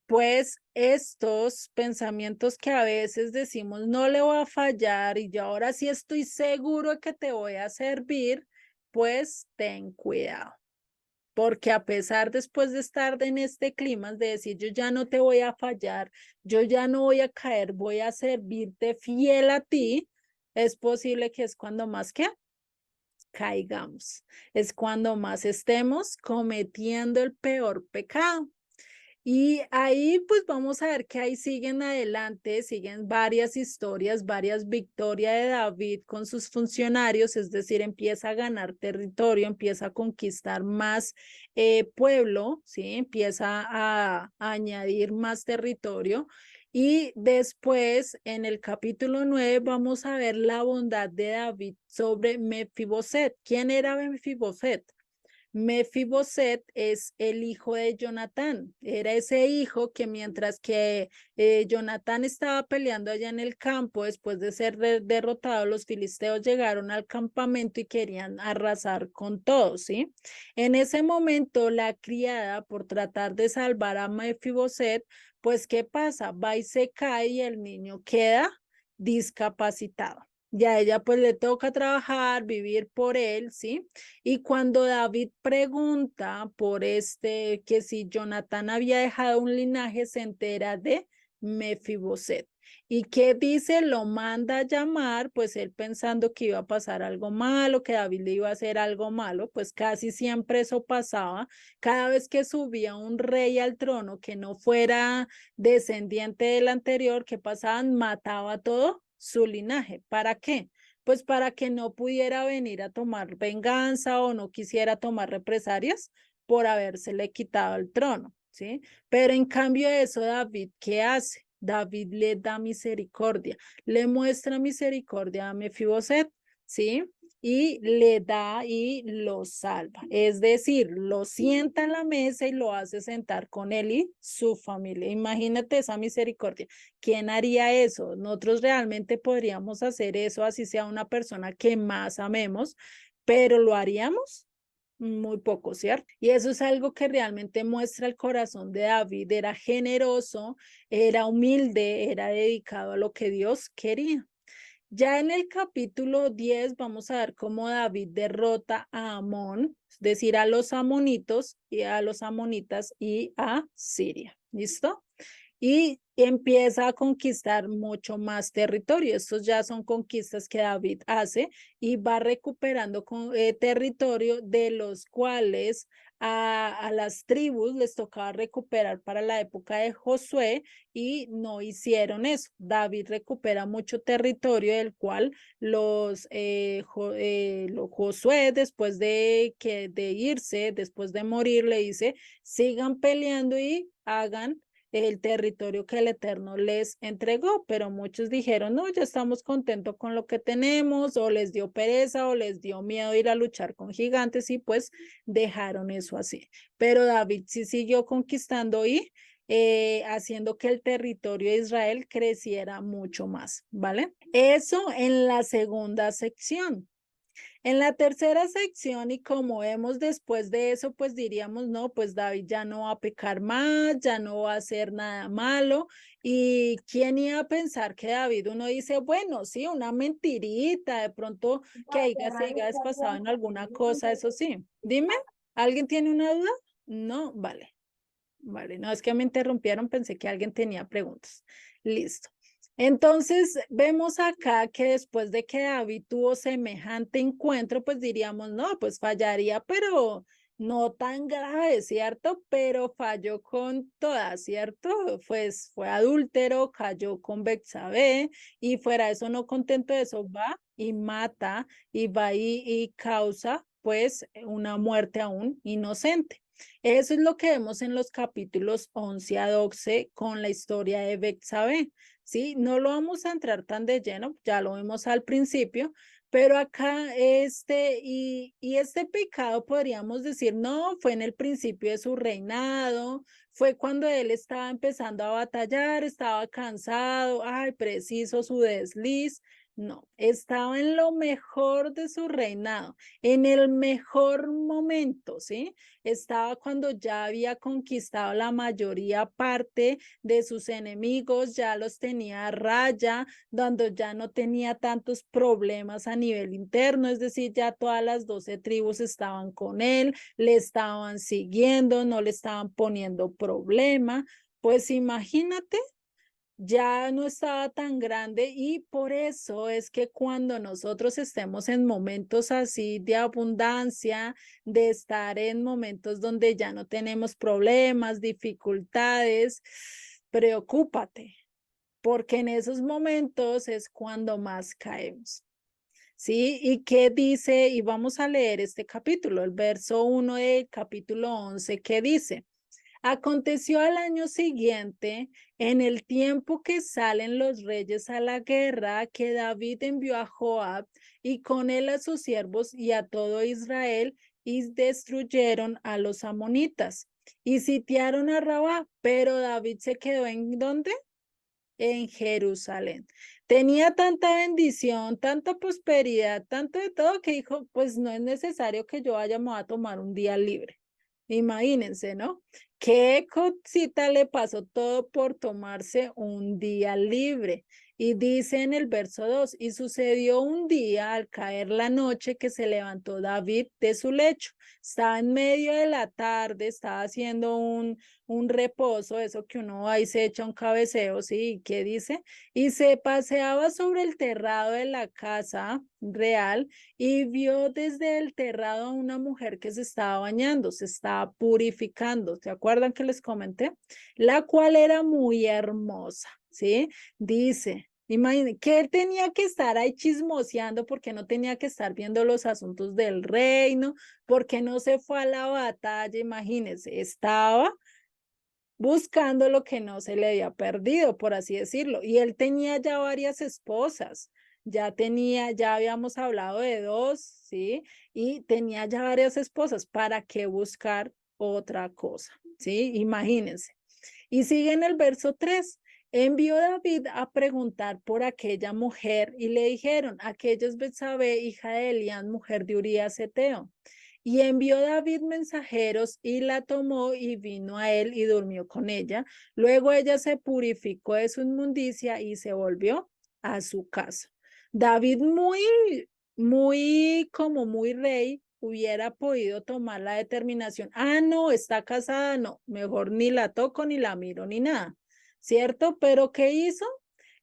pues estos pensamientos que a veces decimos, no le voy a fallar y yo ahora sí estoy seguro de que te voy a servir, pues ten cuidado. Porque a pesar después de estar en este clima, de decir, yo ya no te voy a fallar, yo ya no voy a caer, voy a servirte fiel a ti, es posible que es cuando más que caigamos, es cuando más estemos cometiendo el peor pecado. Y ahí pues vamos a ver que ahí siguen adelante, siguen varias historias, varias victorias de David con sus funcionarios, es decir, empieza a ganar territorio, empieza a conquistar más pueblo, ¿sí? Empieza a añadir más territorio. Y después, en el capítulo 9 vamos a ver la bondad de David sobre Mefiboset. ¿Quién era Mefiboset? Mefiboset es el hijo de Jonatán. Era ese hijo que mientras que Jonatán estaba peleando allá en el campo, después de ser derrotado, los filisteos llegaron al campamento y querían arrasar con todo, ¿sí? En ese momento, la criada, por tratar de salvar a Mefiboset, pues, ¿qué pasa? Va y se cae y el niño queda discapacitado. Ya a ella pues le toca trabajar, vivir por él, ¿sí? Y cuando David pregunta por que si Jonatán había dejado un linaje, se entera de Mefiboset. ¿Y qué dice? Lo manda a llamar, pues él pensando que iba a pasar algo malo, que David le iba a hacer algo malo, pues casi siempre eso pasaba. Cada vez que subía un rey al trono que no fuera descendiente del anterior, ¿qué pasaban? Mataba todo su linaje. ¿Para qué? Pues para que no pudiera venir a tomar venganza o no quisiera tomar represalias por habérsele quitado el trono, ¿sí? Pero en cambio de eso, David, ¿qué hace? David le da misericordia, le muestra misericordia a Mefiboset, ¿sí? Y le da y lo salva. Es decir, lo sienta en la mesa y lo hace sentar con él y su familia. Imagínate esa misericordia. ¿Quién haría eso? Nosotros realmente podríamos hacer eso, así sea una persona que más amemos, pero ¿lo haríamos? Muy poco, ¿cierto? Y eso es algo que realmente muestra el corazón de David. Era generoso, era humilde, era dedicado a lo que Dios quería. Ya en el capítulo 10 vamos a ver cómo David derrota a Amón, es decir, a los amonitos y a los amonitas y a Siria. ¿Listo? Y empieza a conquistar mucho más territorio. Estos ya son conquistas que David hace y va recuperando territorio de los cuales a las tribus les tocaba recuperar para la época de Josué y no hicieron eso. David recupera mucho territorio del cual Josué, después de irse, después de morir, le dice, sigan peleando y hagan el territorio que el Eterno les entregó, pero muchos dijeron, no, ya estamos contentos con lo que tenemos, o les dio pereza, o les dio miedo ir a luchar con gigantes, y pues dejaron eso así. Pero David sí siguió conquistando y haciendo que el territorio de Israel creciera mucho más, ¿vale? Eso en la segunda sección. En la tercera sección, y como vemos después de eso, pues diríamos, no, pues David ya no va a pecar más, ya no va a hacer nada malo. ¿Y quién iba a pensar que David, uno dice, bueno, sí, una mentirita, de pronto que se haya desfasado en alguna cosa, eso sí. Dime, ¿alguien tiene una duda? No, vale. Vale, no, es que me interrumpieron, pensé que alguien tenía preguntas. Listo. Entonces, vemos acá que después de que David tuvo semejante encuentro, pues diríamos, no, pues fallaría, pero no tan grave, ¿cierto? Pero falló con todas, ¿cierto? Pues fue adúltero, cayó con Betsabé y fuera de eso, no contento de eso, va y mata y va y causa pues una muerte a un inocente. Eso es lo que vemos en los capítulos 11 a 12 con la historia de Betsabé, ¿sí? No lo vamos a entrar tan de lleno, ya lo vimos al principio, pero acá este pecado podríamos decir, no, fue en el principio de su reinado, fue cuando él estaba empezando a batallar, estaba cansado, ay, preciso su desliz. No, estaba en lo mejor de su reinado, en el mejor momento, ¿sí? Estaba cuando ya había conquistado la mayoría parte de sus enemigos, ya los tenía a raya, donde ya no tenía tantos problemas a nivel interno, es decir, ya todas las 12 tribus estaban con él, le estaban siguiendo, no le estaban poniendo problema. Pues imagínate, ya no estaba tan grande y por eso es que cuando nosotros estemos en momentos así de abundancia, de estar en momentos donde ya no tenemos problemas, dificultades, preocúpate, porque en esos momentos es cuando más caemos. ¿Sí? ¿Y qué dice? Y vamos a leer este capítulo, el verso 1 del capítulo 11, ¿qué dice? Aconteció al año siguiente, en el tiempo que salen los reyes a la guerra, que David envió a Joab y con él a sus siervos y a todo Israel y destruyeron a los amonitas y sitiaron a Rabá, pero David se quedó ¿en dónde? En Jerusalén. Tenía tanta bendición, tanta prosperidad, tanto de todo que dijo, pues no es necesario que yo vaya a tomar un día libre. Imagínense, ¿no? ¿Qué cosita le pasó todo por tomarse un día libre? Y dice en el verso 2, y sucedió un día al caer la noche que se levantó David de su lecho. Estaba en medio de la tarde, estaba haciendo un reposo, eso que uno ahí se echa un cabeceo, ¿sí? ¿Qué dice? Y se paseaba sobre el terrado de la casa real y vio desde el terrado a una mujer que se estaba bañando, se estaba purificando. ¿Se acuerdan que les comenté? La cual era muy hermosa, ¿sí? Dice. Imagínense que él tenía que estar ahí chismoseando porque no tenía que estar viendo los asuntos del reino, porque no se fue a la batalla, imagínense, estaba buscando lo que no se le había perdido, por así decirlo. Y él tenía ya varias esposas, ya habíamos hablado de dos, ¿sí? Y tenía ya varias esposas. ¿Para qué buscar otra cosa? ¿Sí? Imagínense. Y sigue en el verso 3. Envió David a preguntar por aquella mujer y le dijeron, aquella es Betsabé, hija de Elián, mujer de Urías Eteo. Y envió David mensajeros y la tomó y vino a él y durmió con ella. Luego ella se purificó de su inmundicia y se volvió a su casa. David como muy rey, hubiera podido tomar la determinación. Ah, no, está casada, no, mejor ni la toco, ni la miro, ni nada, ¿cierto? Pero ¿qué hizo?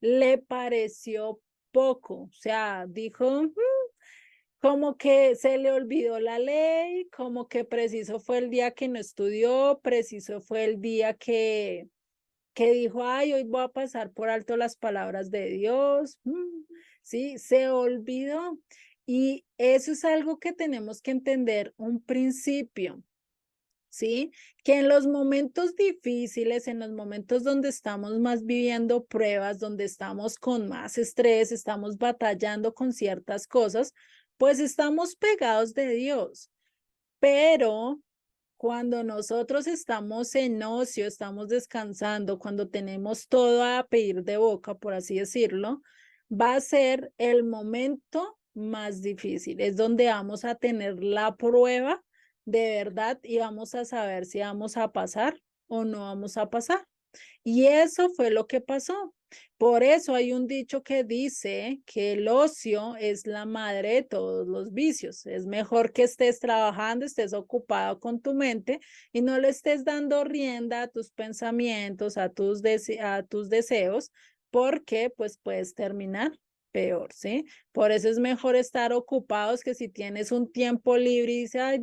Le pareció poco, o sea, dijo, como que se le olvidó la ley, como que preciso fue el día que no estudió, preciso fue el día que dijo, ay, hoy voy a pasar por alto las palabras de Dios. Sí, se olvidó. Y eso es algo que tenemos que entender, un principio, ¿sí? Que en los momentos difíciles, en los momentos donde estamos más viviendo pruebas, donde estamos con más estrés, estamos batallando con ciertas cosas, pues estamos pegados de Dios. Pero cuando nosotros estamos en ocio, estamos descansando, cuando tenemos todo a pedir de boca, por así decirlo, va a ser el momento más difícil. Es donde vamos a tener la prueba de verdad y vamos a saber si vamos a pasar o no vamos a pasar. Y eso fue lo que pasó. Por eso hay un dicho que dice que el ocio es la madre de todos los vicios. Es mejor que estés trabajando, estés ocupado con tu mente y no le estés dando rienda a tus pensamientos, a tus deseos, porque pues puedes terminar peor, ¿sí? Por eso es mejor estar ocupados que si tienes un tiempo libre y dices, ay,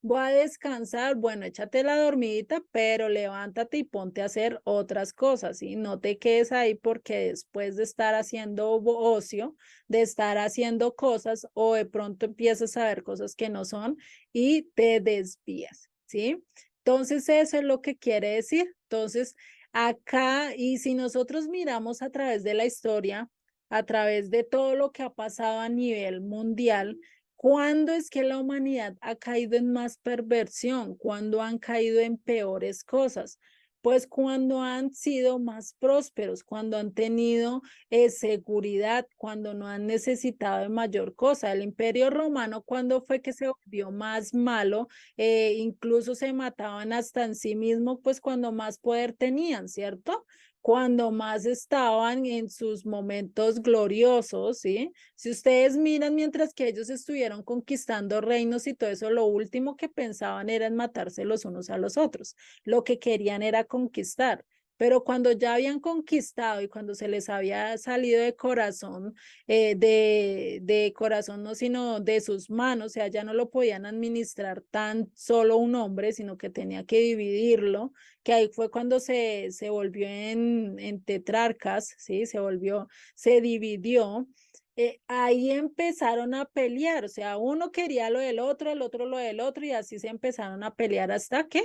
voy a descansar, bueno, échate la dormidita, pero levántate y ponte a hacer otras cosas, ¿sí? No te quedes ahí porque después de estar haciendo ocio, de estar haciendo cosas o de pronto empiezas a ver cosas que no son y te desvías, ¿sí? Entonces, eso es lo que quiere decir. Entonces, acá, y si nosotros miramos a través de la historia, a través de todo lo que ha pasado a nivel mundial, ¿cuándo es que la humanidad ha caído en más perversión? ¿Cuándo han caído en peores cosas? Pues cuando han sido más prósperos, cuando han tenido seguridad, cuando no han necesitado de mayor cosa. El Imperio Romano, ¿cuándo fue que se volvió más malo? Incluso se mataban hasta en sí mismos, pues cuando más poder tenían, ¿cierto? Cuando más estaban en sus momentos gloriosos, ¿sí? Si ustedes miran, mientras que ellos estuvieron conquistando reinos y todo eso, lo último que pensaban era en matarse los unos a los otros. Lo que querían era conquistar. Pero cuando ya habían conquistado y cuando se les había salido de corazón, de corazón no, sino de sus manos, o sea, ya no lo podían administrar tan solo un hombre, sino que tenía que dividirlo, que ahí fue cuando se volvió en tetrarcas, ¿sí? Se dividió. Ahí empezaron a pelear, o sea, uno quería lo del otro, el otro lo del otro, y así se empezaron a pelear hasta que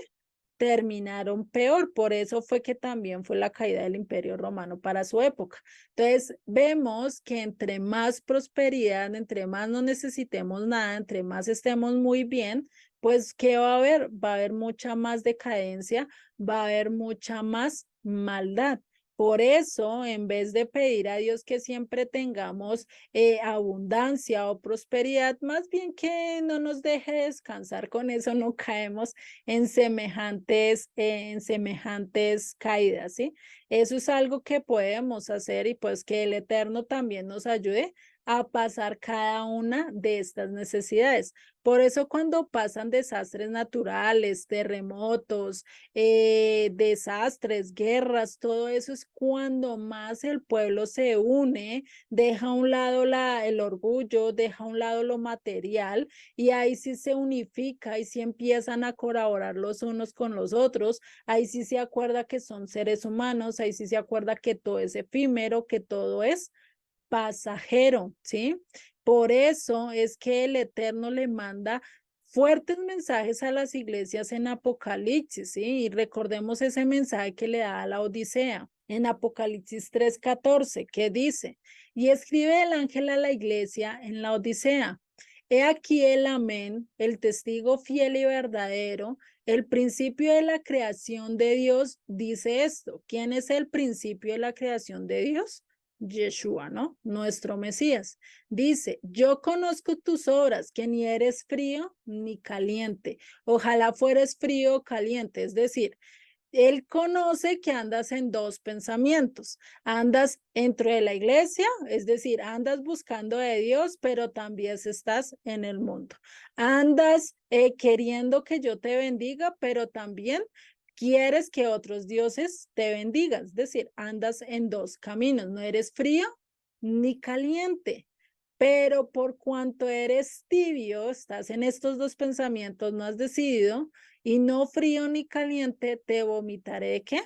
terminaron peor. Por eso fue que también fue la caída del Imperio Romano para su época. Entonces, vemos que entre más prosperidad, entre más no necesitemos nada, entre más estemos muy bien, pues, ¿qué va a haber? Va a haber mucha más decadencia, va a haber mucha más maldad. Por eso, en vez de pedir a Dios que siempre tengamos abundancia o prosperidad, más bien que no nos deje descansar, con eso no caemos en semejantes caídas, ¿sí? Eso es algo que podemos hacer y pues que el Eterno también nos ayude a pasar cada una de estas necesidades. Por eso cuando pasan desastres naturales, terremotos, desastres, guerras, todo eso es cuando más el pueblo se une, deja a un lado el orgullo, deja a un lado lo material y ahí sí se unifica, ahí sí empiezan a colaborar los unos con los otros, ahí sí se acuerda que son seres humanos, ahí sí se acuerda que todo es efímero, que todo es pasajero, ¿sí? Por eso es que el Eterno le manda fuertes mensajes a las iglesias en Apocalipsis, ¿sí? Y recordemos ese mensaje que le da a la Odisea en Apocalipsis 3:14, que dice, y escribe el ángel a la iglesia en la Odisea. He aquí el amén, el testigo fiel y verdadero, el principio de la creación de Dios, dice esto. ¿Quién es el principio de la creación de Dios? Yeshua, ¿no? Nuestro Mesías. Dice, yo conozco tus obras, que ni eres frío ni caliente. Ojalá fueres frío o caliente. Es decir, él conoce que andas en dos pensamientos. Andas dentro de la iglesia, es decir, andas buscando de Dios, pero también estás en el mundo. Andas queriendo que yo te bendiga, pero también quieres que otros dioses te bendigan. Es decir, andas en dos caminos. No eres frío ni caliente. Pero por cuanto eres tibio, estás en estos dos pensamientos, no has decidido, y no frío ni caliente, te vomitaré ¿de qué?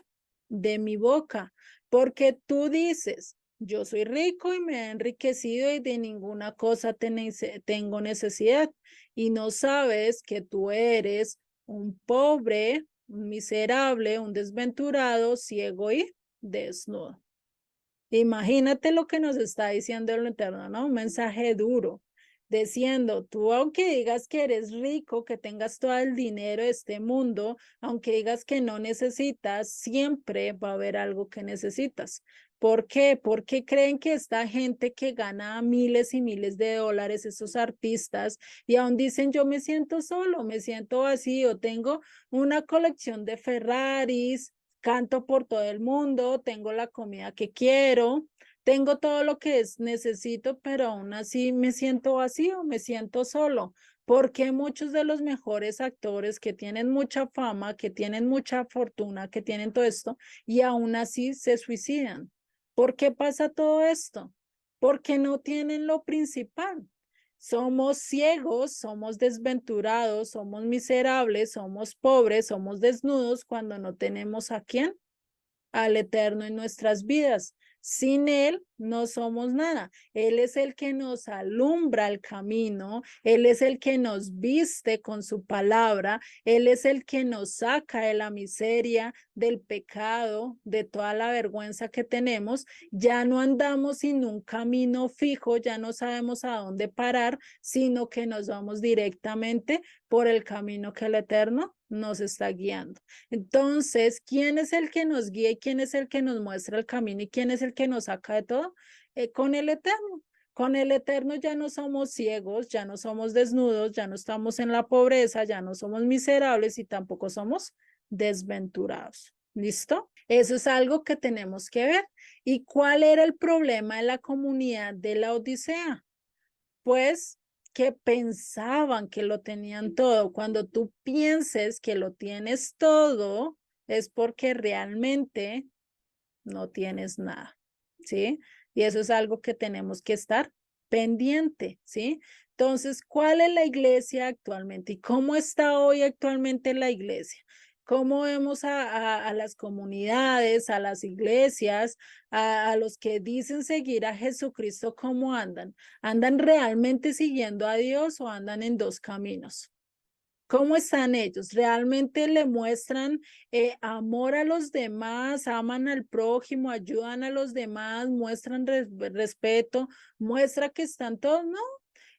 De mi boca, porque tú dices, yo soy rico y me he enriquecido y de ninguna cosa tengo necesidad, y no sabes que tú eres un pobre, un miserable, un desventurado, ciego y desnudo. Imagínate lo que nos está diciendo el Eterno, ¿no? Un mensaje duro, diciendo, tú aunque digas que eres rico, que tengas todo el dinero de este mundo, aunque digas que no necesitas, siempre va a haber algo que necesitas. ¿Por qué? Porque creen que esta gente que gana miles y miles de dólares, esos artistas, y aún dicen, yo me siento solo, me siento vacío, tengo una colección de Ferraris, canto por todo el mundo, tengo la comida que quiero, tengo todo lo que necesito, pero aún así me siento vacío, me siento solo. Porque muchos de los mejores actores que tienen mucha fama, que tienen mucha fortuna, que tienen todo esto, y aún así se suicidan? ¿Por qué pasa todo esto? Porque no tienen lo principal. Somos ciegos, somos desventurados, somos miserables, somos pobres, somos desnudos cuando no tenemos a quién, al Eterno en nuestras vidas. Sin Él no somos nada. Él es el que nos alumbra el camino, Él es el que nos viste con su palabra, Él es el que nos saca de la miseria, del pecado, de toda la vergüenza que tenemos. Ya no andamos sin un camino fijo, ya no sabemos a dónde parar, sino que nos vamos directamente por el camino que el Eterno nos está guiando. Entonces, ¿quién es el que nos guía y quién es el que nos muestra el camino y quién es el que nos saca de todo? Con el Eterno. Con el Eterno ya no somos ciegos, ya no somos desnudos, ya no estamos en la pobreza, ya no somos miserables y tampoco somos desventurados. ¿Listo? Eso es algo que tenemos que ver. ¿Y cuál era el problema de la comunidad de la Odisea? Pues que pensaban que lo tenían todo. Cuando tú pienses que lo tienes todo, es porque realmente no tienes nada, ¿sí? Y eso es algo que tenemos que estar pendiente, ¿sí? Entonces, ¿cuál es la iglesia actualmente y cómo está hoy actualmente la iglesia? ¿Cómo vemos a las comunidades, a las iglesias, a los que dicen seguir a Jesucristo? ¿Cómo andan? ¿Andan realmente siguiendo a Dios o andan en dos caminos? ¿Cómo están ellos? ¿Realmente le muestran amor a los demás, aman al prójimo, ayudan a los demás, muestran respeto, muestra que están todos? No,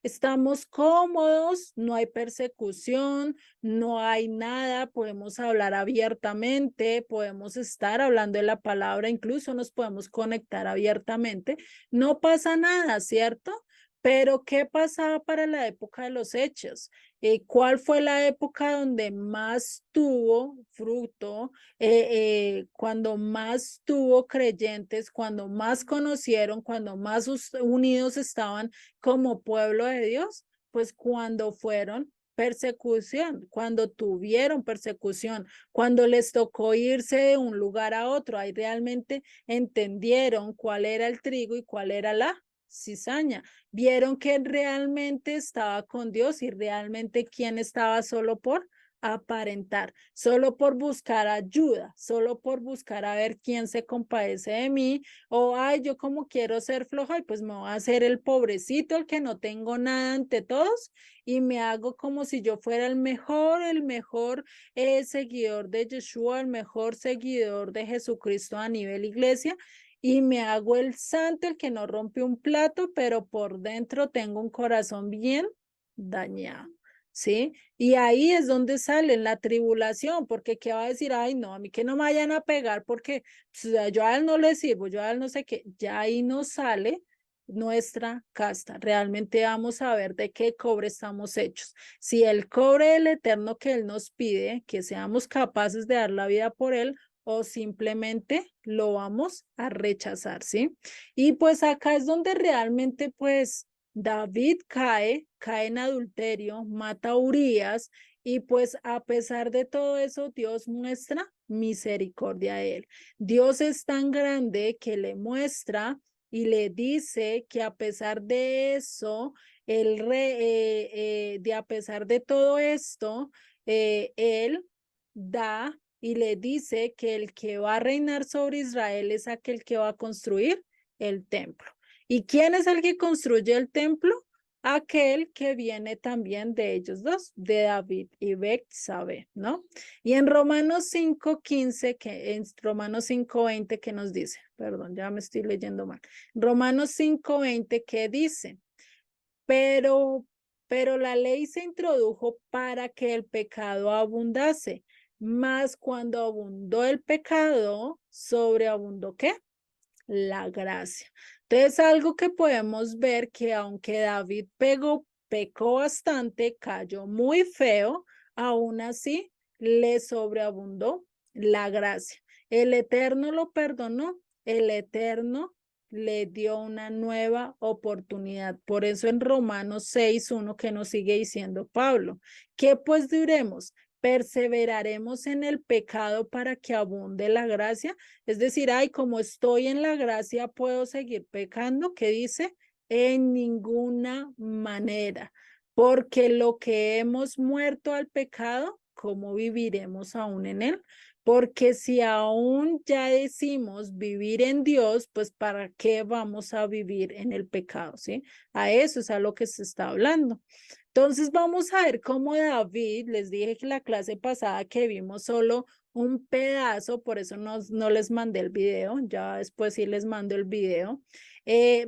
estamos cómodos, no hay persecución, no hay nada, podemos hablar abiertamente, podemos estar hablando de la palabra, incluso nos podemos conectar abiertamente, no pasa nada, ¿cierto? Pero ¿qué pasaba para la época de los hechos? ¿Cuál fue la época donde más tuvo fruto, cuando más tuvo creyentes, cuando más conocieron, cuando más unidos estaban como pueblo de Dios? Pues cuando fueron persecución, cuando tuvieron persecución, cuando les tocó irse de un lugar a otro, ahí realmente entendieron cuál era el trigo y cuál era la cizaña. Vieron que realmente estaba con Dios y realmente quién estaba solo por aparentar, solo por buscar ayuda, solo por buscar a ver quién se compadece de mí, o ay, yo como quiero ser floja y pues me voy a hacer el pobrecito, el que no tengo nada ante todos y me hago como si yo fuera el mejor seguidor de Yeshua, el mejor seguidor de Jesucristo a nivel iglesia y me hago el santo, el que no rompe un plato, pero por dentro tengo un corazón bien dañado, ¿sí? Y ahí es donde sale la tribulación, porque ¿qué va a decir? Ay, no, a mí que no me vayan a pegar porque pues, yo a él no le sirvo, yo a él no sé qué, ya ahí nos sale nuestra casta. Realmente vamos a ver de qué cobre estamos hechos. Si el cobre del eterno que él nos pide, que seamos capaces de dar la vida por él, o simplemente lo vamos a rechazar, ¿sí? Y pues acá es donde realmente pues David cae en adulterio, mata a Urías y pues a pesar de todo eso Dios muestra misericordia a él. Dios es tan grande que le muestra y le dice que a pesar de eso, a pesar de todo esto, él da y le dice que el que va a reinar sobre Israel es aquel que va a construir el templo. ¿Y quién es el que construye el templo? Aquel que viene también de ellos dos, de David y Betsabé, ¿no? Y en Romanos 5:15, en Romanos 5:20, ¿qué nos dice? Perdón, ya me estoy leyendo mal. Romanos 5:20, ¿qué dice? Pero, pero la ley se introdujo para que el pecado abundase, mas cuando abundó el pecado, sobreabundó ¿qué? La gracia. Entonces, algo que podemos ver que aunque David pecó bastante, cayó muy feo, aún así le sobreabundó la gracia. El Eterno lo perdonó, el Eterno le dio una nueva oportunidad. Por eso en Romanos 6:1 que nos sigue diciendo Pablo, que pues diremos, perseveraremos en el pecado para que abunde la gracia. Es decir, ay, como estoy en la gracia, puedo seguir pecando. ¿Qué dice? en ninguna manera, porque lo que hemos muerto al pecado, ¿cómo viviremos aún en él? Porque si aún ya decimos vivir en Dios, pues ¿para qué vamos a vivir en el pecado? ¿Sí? A eso es a lo que se está hablando. Entonces vamos a ver cómo David, les dije que la clase pasada que vimos solo un pedazo, por eso no les mandé el video, ya después sí les mando el video.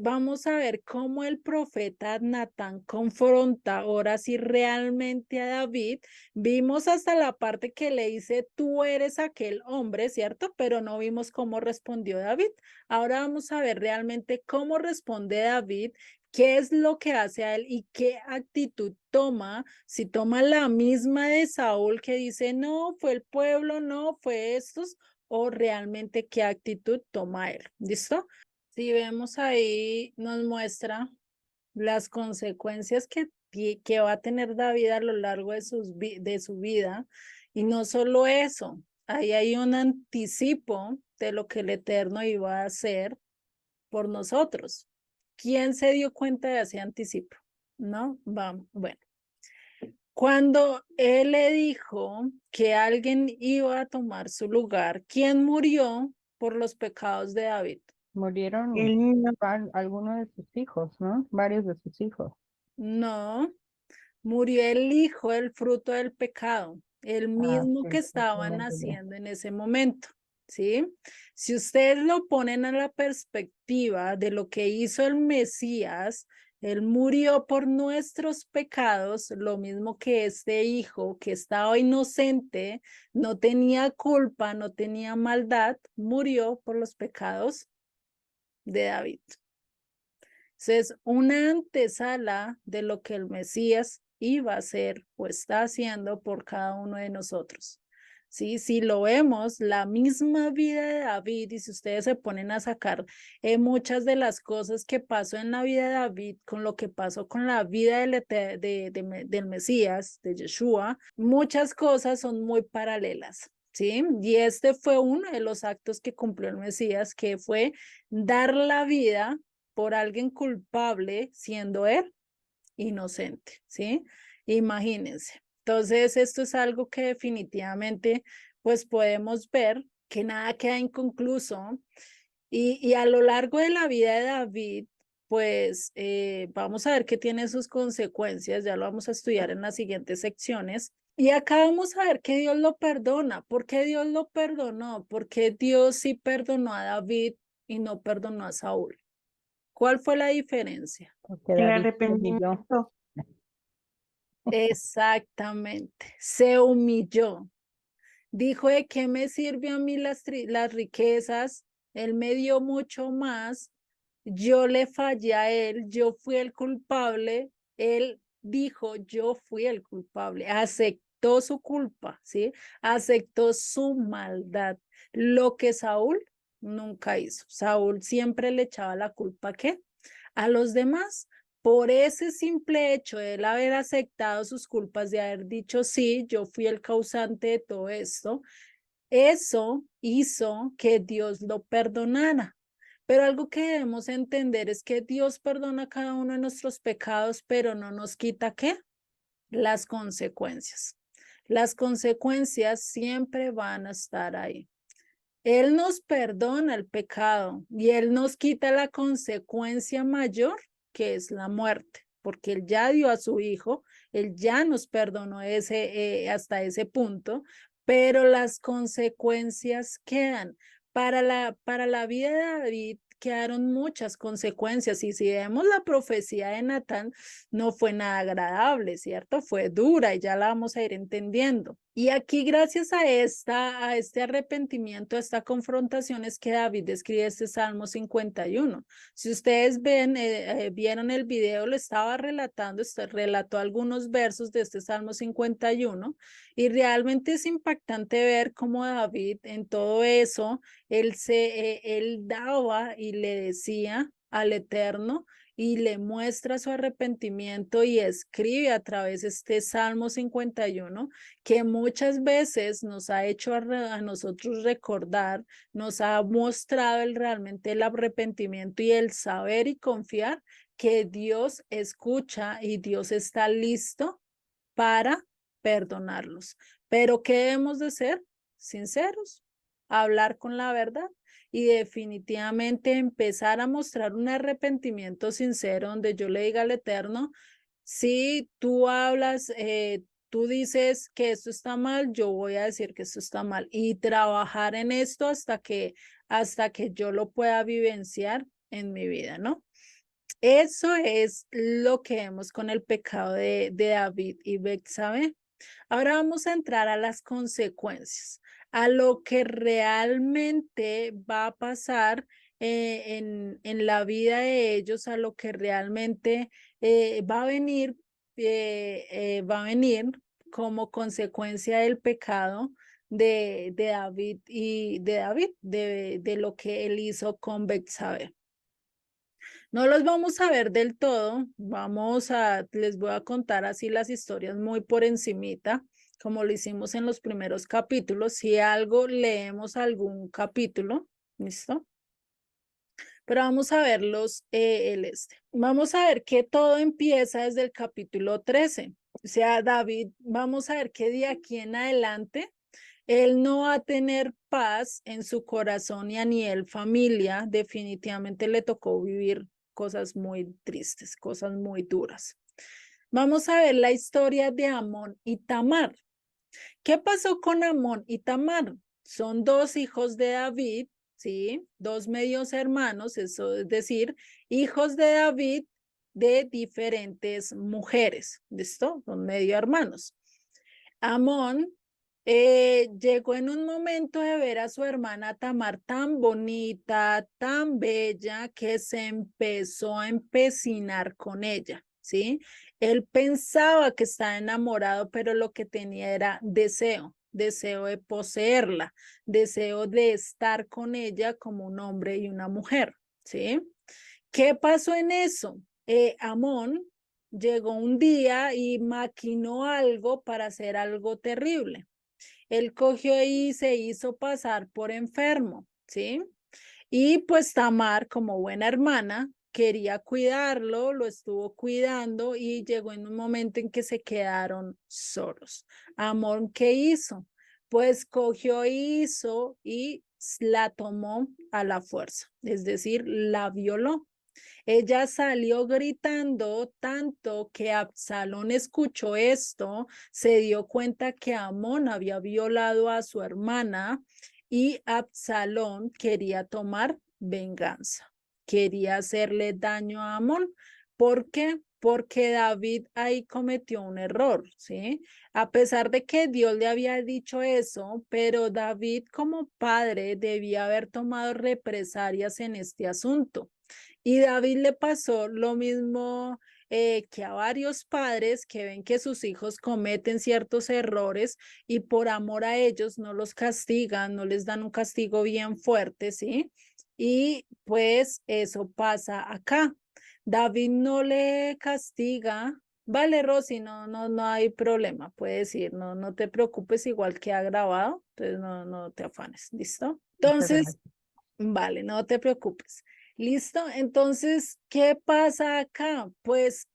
Vamos a ver cómo el profeta Natán confronta ahora sí realmente a David. Vimos hasta la parte que le dice, tú eres aquel hombre, ¿cierto? Pero no vimos cómo respondió David. Ahora vamos a ver realmente cómo responde David, qué es lo que hace a él y qué actitud toma, si toma la misma de Saúl que dice, no, fue el pueblo, no, fue estos, o realmente qué actitud toma él. ¿Listo? Si vemos ahí, nos muestra las consecuencias que va a tener David a lo largo de su vida. Y no solo eso, ahí hay un anticipo de lo que el Eterno iba a hacer por nosotros. ¿Quién se dio cuenta de ese anticipo? ¿No? Vamos, bueno. Cuando él le dijo que alguien iba a tomar su lugar, ¿quién murió por los pecados de David? Murieron El niño. algunos de sus hijos, ¿no? Varios de sus hijos. No, murió el hijo, el fruto del pecado, el mismo Sí, que sí, sí, estaba me olvidé. naciendo en ese momento, ¿sí? Si ustedes lo ponen a la perspectiva de lo que hizo el Mesías, él murió por nuestros pecados, lo mismo que este hijo que estaba inocente, no tenía culpa, no tenía maldad, murió por los pecados de David. Es una antesala de lo que el Mesías iba a hacer o está haciendo por cada uno de nosotros. ¿Sí? Si lo vemos, la misma vida de David, y si ustedes se ponen a sacar muchas de las cosas que pasó en la vida de David con lo que pasó con la vida del Mesías, de Yeshua, muchas cosas son muy paralelas. ¿Sí? Y este fue uno de los actos que cumplió el Mesías, que fue dar la vida por alguien culpable siendo él inocente, ¿sí? Imagínense. Entonces, esto es algo que definitivamente, pues podemos ver que nada queda inconcluso y a lo largo de la vida de David, pues vamos a ver que tiene sus consecuencias, ya lo vamos a estudiar en las siguientes secciones. Y acá vamos a ver que Dios lo perdona. ¿Por qué Dios lo perdonó? Porque Dios sí perdonó a David y no perdonó a Saúl. ¿Cuál fue la diferencia? Porque El David se humilló. arrepentimiento. Exactamente, se humilló. Dijo, ¿de qué me sirvió a mí las riquezas? Él me dio mucho más. Yo le fallé a él, yo fui el culpable. Él dijo, yo fui el culpable. Aceptó su culpa, ¿sí? Aceptó su maldad. Lo que Saúl nunca hizo. Saúl siempre le echaba la culpa, ¿qué? A los demás. Por ese simple hecho de él haber aceptado sus culpas, de haber dicho, sí, yo fui el causante de todo esto, eso hizo que Dios lo perdonara. Pero algo que debemos entender es que Dios perdona cada uno de nuestros pecados, pero no nos quita ¿qué? Las consecuencias. Las consecuencias siempre van a estar ahí. Él nos perdona el pecado y Él nos quita la consecuencia mayor, que es la muerte, porque Él ya dio a su Hijo, Él ya nos perdonó hasta ese punto, pero las consecuencias quedan. Para la vida de David quedaron muchas consecuencias y si vemos la profecía de Natán, no fue nada agradable, ¿cierto? Fue dura y ya la vamos a ir entendiendo. Y aquí, gracias a este arrepentimiento, a esta confrontación, es que David escribe este Salmo 51. Si ustedes vieron el video, lo estaba relatando, relató algunos versos de este Salmo 51, y realmente es impactante ver cómo David en todo eso, él daba y le decía al Eterno, y le muestra su arrepentimiento y escribe a través de este Salmo 51 que muchas veces nos ha hecho a nosotros recordar, nos ha mostrado realmente el arrepentimiento y el saber y confiar que Dios escucha y Dios está listo para perdonarlos. Pero ¿qué debemos de ser? Sinceros, hablar con la verdad y definitivamente empezar a mostrar un arrepentimiento sincero donde yo le diga al Eterno, si tú hablas, tú dices que esto está mal, yo voy a decir que esto está mal y trabajar en esto hasta que yo lo pueda vivenciar en mi vida, ¿no? Eso es lo que vemos con el pecado de David y Betsabé. Ahora vamos a entrar a las consecuencias, a lo que realmente va a pasar en la vida de ellos, a lo que realmente va a venir como consecuencia del pecado de David y de lo que él hizo con Betsabé. No los vamos a ver del todo, les voy a contar así las historias muy por encimita, como lo hicimos en los primeros capítulos. Si algo, leemos algún capítulo, ¿listo? Pero vamos a verlos Vamos a ver que todo empieza desde el capítulo 13. O sea, David, vamos a ver que de aquí en adelante él no va a tener paz en su corazón y a nivel familia. Definitivamente le tocó vivir cosas muy tristes, cosas muy duras. Vamos a ver la historia de Amón y Tamar. ¿Qué pasó con Amón y Tamar? Son dos hijos de David, ¿sí? Dos medios hermanos, eso es decir, hijos de David de diferentes mujeres, ¿listo? Son medio hermanos. Amón llegó en un momento de ver a su hermana Tamar tan bonita, tan bella, que se empezó a empecinar con ella, ¿sí? Él pensaba que estaba enamorado, pero lo que tenía era deseo de poseerla, deseo de estar con ella como un hombre y una mujer, ¿sí? ¿Qué pasó en eso? Amón llegó un día y maquinó algo para hacer algo terrible. Él cogió y se hizo pasar por enfermo, ¿sí? Y pues Tamar, como buena hermana, quería cuidarlo, lo estuvo cuidando y llegó en un momento en que se quedaron solos. Amón, ¿qué hizo? Pues cogió y la tomó a la fuerza, es decir, la violó. Ella salió gritando tanto que Absalón escuchó esto, se dio cuenta que Amón había violado a su hermana y Absalón quería tomar venganza, quería hacerle daño a Amón. ¿Por qué? Porque David ahí cometió un error, ¿sí? A pesar de que Dios le había dicho eso, pero David como padre debía haber tomado represalias en este asunto. Y David le pasó lo mismo que a varios padres que ven que sus hijos cometen ciertos errores y por amor a ellos no los castigan, no les dan un castigo bien fuerte, ¿sí? Y pues eso pasa acá. David no le castiga. Vale, Rosy, no hay problema, puedes ir, no te preocupes, igual que ha grabado, entonces no te afanes, ¿listo? Muchas Entonces, gracias. vale, no te preocupes. Listo, entonces, ¿qué pasa acá? Pues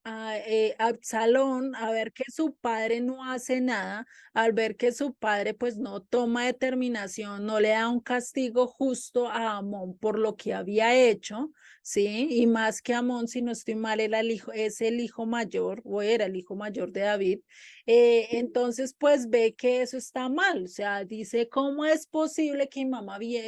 Absalón, a ver que su padre no hace nada, al ver que su padre pues no toma determinación, no le da un castigo justo a Amón por lo que había hecho, ¿sí? Y más que Amón, si no estoy mal, es el hijo mayor o era el hijo mayor de David. Entonces, pues ve que eso está mal, o sea, dice, ¿cómo es posible que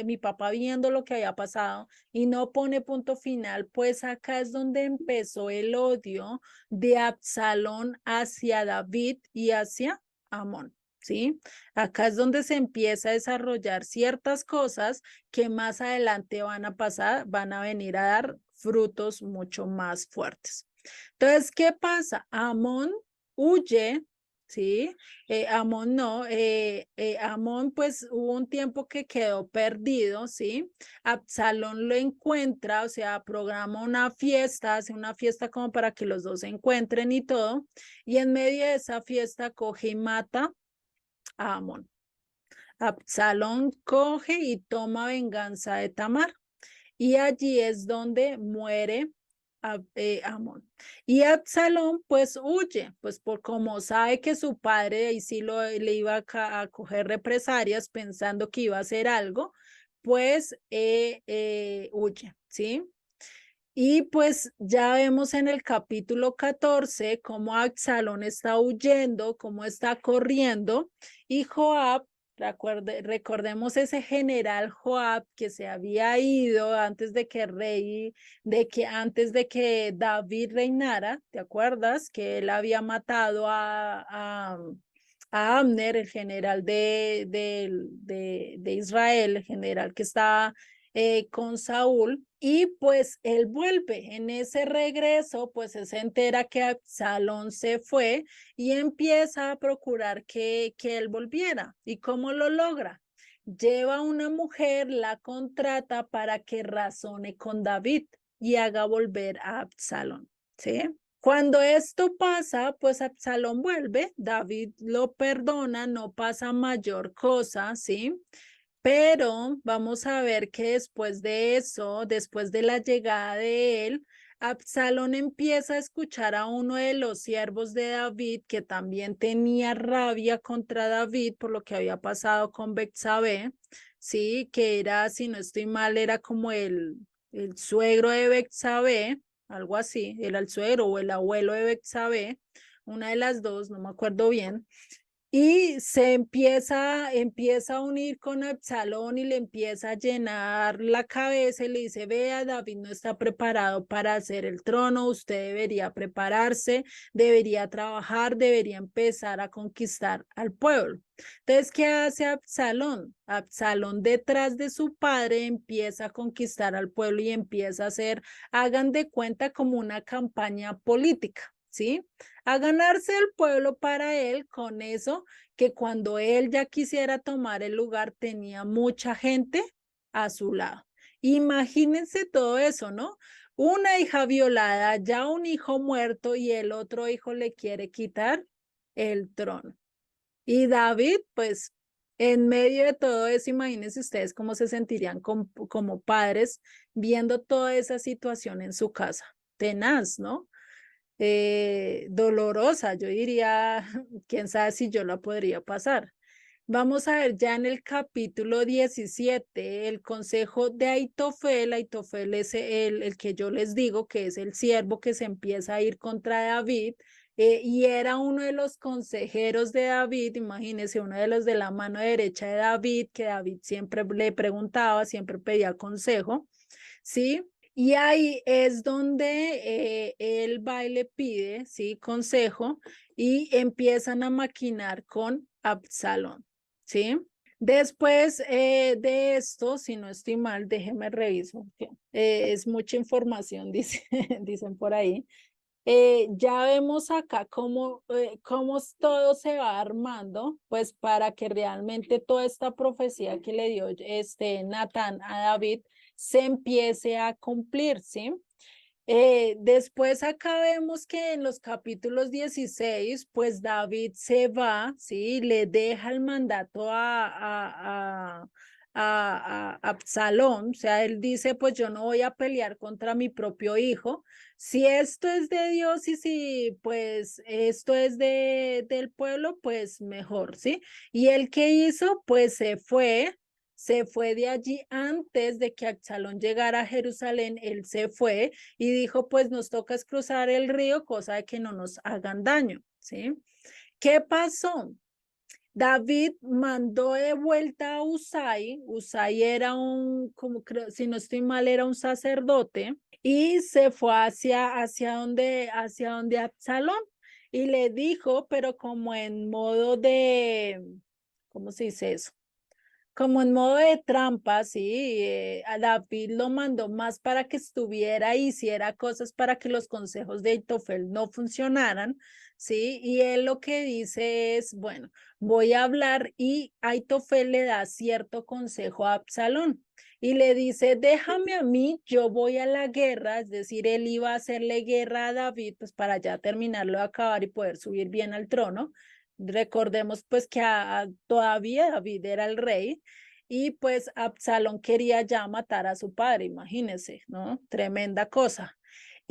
mi papá viendo lo que había pasado y no pone punto final? Pues acá es donde empezó el odio de Absalón hacia David y hacia Amón, ¿sí? Acá es donde se empieza a desarrollar ciertas cosas que más adelante van a pasar, van a venir a dar frutos mucho más fuertes. Entonces, ¿qué pasa? Amón huye. Sí, Amón no, Amón pues hubo un tiempo que quedó perdido, ¿sí? Absalón lo encuentra, o sea, programa una fiesta, hace una fiesta como para que los dos se encuentren y todo, y en medio de esa fiesta coge y mata a Amón. Absalón coge y toma venganza de Tamar, y allí es donde muere Amón. Y Absalón pues huye, pues por como sabe que su padre ahí sí le iba a coger represalias pensando que iba a hacer algo, pues huye, ¿sí? Y pues ya vemos en el capítulo 14 cómo Absalón está huyendo, cómo está corriendo, y Joab, recordemos ese general Joab que se había ido antes de que antes de que David reinara, ¿te acuerdas? Que él había matado a Abner, el general de Israel, el general que estaba con Saúl, y pues él vuelve. En ese regreso, pues se entera que Absalón se fue y empieza a procurar que él volviera. ¿Y cómo lo logra? Lleva a una mujer, la contrata para que razone con David y haga volver a Absalón, ¿sí? Cuando esto pasa, pues Absalón vuelve, David lo perdona, no pasa mayor cosa, ¿sí? Pero vamos a ver que después de eso, después de la llegada de él, Absalón empieza a escuchar a uno de los siervos de David que también tenía rabia contra David por lo que había pasado con Betsabé, sí, que era, si no estoy mal, era como el suegro de Betsabé, algo así, era el suegro o el abuelo de Betsabé, una de las dos, no me acuerdo bien. Y se empieza a unir con Absalón y le empieza a llenar la cabeza y le dice, vea, David no está preparado para hacer el trono, usted debería prepararse, debería trabajar, debería empezar a conquistar al pueblo. Entonces, ¿qué hace Absalón? Absalón detrás de su padre empieza a conquistar al pueblo y empieza a hacer, hagan de cuenta como una campaña política, ¿sí? A ganarse el pueblo para él con eso, que cuando él ya quisiera tomar el lugar tenía mucha gente a su lado. Imagínense todo eso, ¿no? Una hija violada, ya un hijo muerto y el otro hijo le quiere quitar el trono. Y David, pues, en medio de todo eso, imagínense ustedes cómo se sentirían como padres viendo toda esa situación en su casa. Tenaz, ¿no? Dolorosa, yo diría, quién sabe si yo la podría pasar. Vamos a ver ya en el capítulo 17 el consejo de Aitofel. Aitofel es el que yo les digo que es el siervo que se empieza a ir contra David, y era uno de los consejeros de David, imagínense, uno de los de la mano derecha de David, que David siempre le preguntaba, siempre pedía consejo, ¿sí? Y ahí es donde él va y le pide, ¿sí? Consejo y empiezan a maquinar con Absalón, ¿sí? Después de esto, si no estoy mal, déjeme reviso, es mucha información, dicen por ahí. Ya vemos acá cómo todo se va armando, pues para que realmente toda esta profecía que le dio Natán a David se empiece a cumplir, ¿sí? Después acá vemos que en los capítulos 16, pues David se va, ¿sí? Le deja el mandato a Absalón, o sea, él dice, pues yo no voy a pelear contra mi propio hijo. Si esto es de Dios y si pues esto es del pueblo, pues mejor, ¿sí? Y el que hizo, pues se fue de allí antes de que Absalón llegara a Jerusalén, él se fue y dijo, pues nos toca cruzar el río, cosa de que no nos hagan daño, ¿sí? ¿Qué pasó? David mandó de vuelta a Usai. Usai era como creo, si no estoy mal, era un sacerdote y se fue hacia donde Absalón y le dijo, pero como en modo de, ¿cómo se dice eso? Como en modo de trampa, sí, a David lo mandó más para que estuviera y hiciera cosas para que los consejos de Aitofel no funcionaran, sí, y él lo que dice es, bueno, voy a hablar y Aitofel le da cierto consejo a Absalón y le dice, déjame a mí, yo voy a la guerra, es decir, él iba a hacerle guerra a David, pues para ya terminarlo de acabar y poder subir bien al trono. Recordemos pues que todavía David era el rey y pues Absalón quería ya matar a su padre, imagínense, ¿no? Tremenda cosa.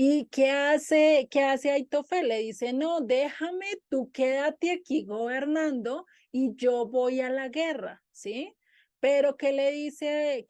¿Y qué hace Aitofel? Le dice, no, déjame, tú quédate aquí gobernando y yo voy a la guerra, ¿sí? Pero ¿qué le dice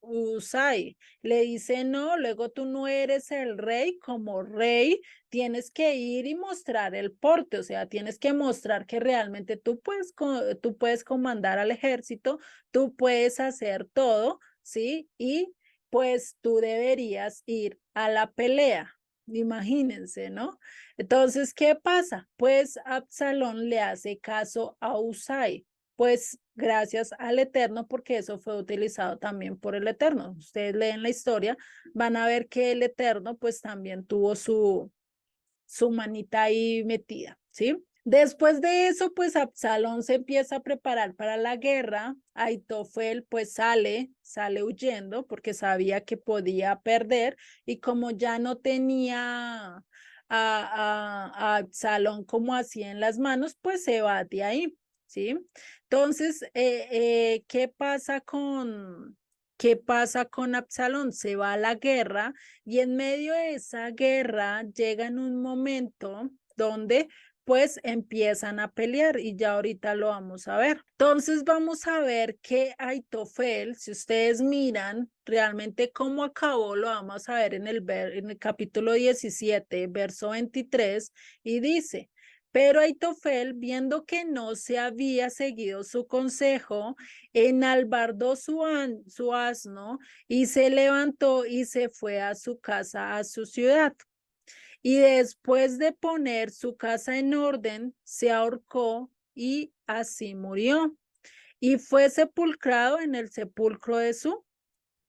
Husay? Le dice, no, luego tú no eres el rey, como rey tienes que ir y mostrar el porte, o sea, tienes que mostrar que realmente tú puedes comandar al ejército, tú puedes hacer todo, ¿sí? Y pues tú deberías ir a la pelea. Imagínense, ¿no? Entonces, ¿qué pasa? Pues Absalón le hace caso a Husay, pues gracias al Eterno, porque eso fue utilizado también por el Eterno. Ustedes leen la historia, van a ver que el Eterno pues también tuvo su manita ahí metida, ¿sí? Después de eso, pues Absalón se empieza a preparar para la guerra. Aitofel pues sale huyendo porque sabía que podía perder y como ya no tenía a Absalón como así en las manos, pues se va de ahí, ¿sí? Entonces, ¿qué pasa con Absalón? Se va a la guerra y en medio de esa guerra llega en un momento donde pues empiezan a pelear y ya ahorita lo vamos a ver. Entonces vamos a ver que Aitofel, si ustedes miran realmente cómo acabó, lo vamos a ver en el capítulo 17, verso 23, y dice, pero Aitofel, viendo que no se había seguido su consejo, enalbardó su asno y se levantó y se fue a su casa, a su ciudad. Y después de poner su casa en orden, se ahorcó y así murió. Y fue sepulcrado en el sepulcro de su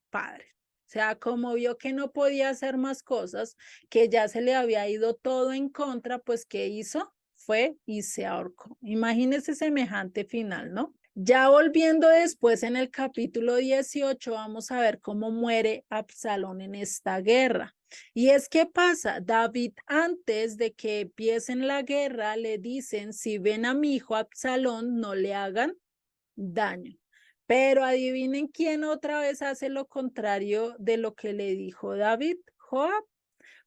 padre. O sea, como vio que no podía hacer más cosas, que ya se le había ido todo en contra, pues ¿qué hizo? Fue y se ahorcó. Imagínese semejante final, ¿no? Ya volviendo después en el capítulo 18, vamos a ver cómo muere Absalón en esta guerra. Y es que pasa, David antes de que empiecen la guerra le dicen, si ven a mi hijo Absalón, no le hagan daño. Pero adivinen quién otra vez hace lo contrario de lo que le dijo David, Joab.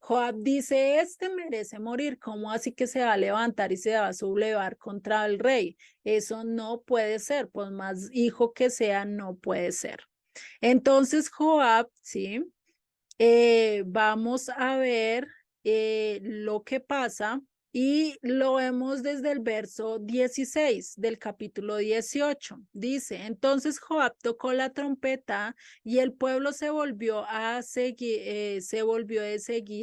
Joab dice, este merece morir, ¿cómo así que se va a levantar y se va a sublevar contra el rey? Eso no puede ser, por más hijo que sea, no puede ser. Entonces Joab, sí, vamos a ver lo que pasa y lo vemos desde el verso 16 del capítulo 18. Dice, entonces Joab tocó la trompeta y el pueblo se volvió a seguir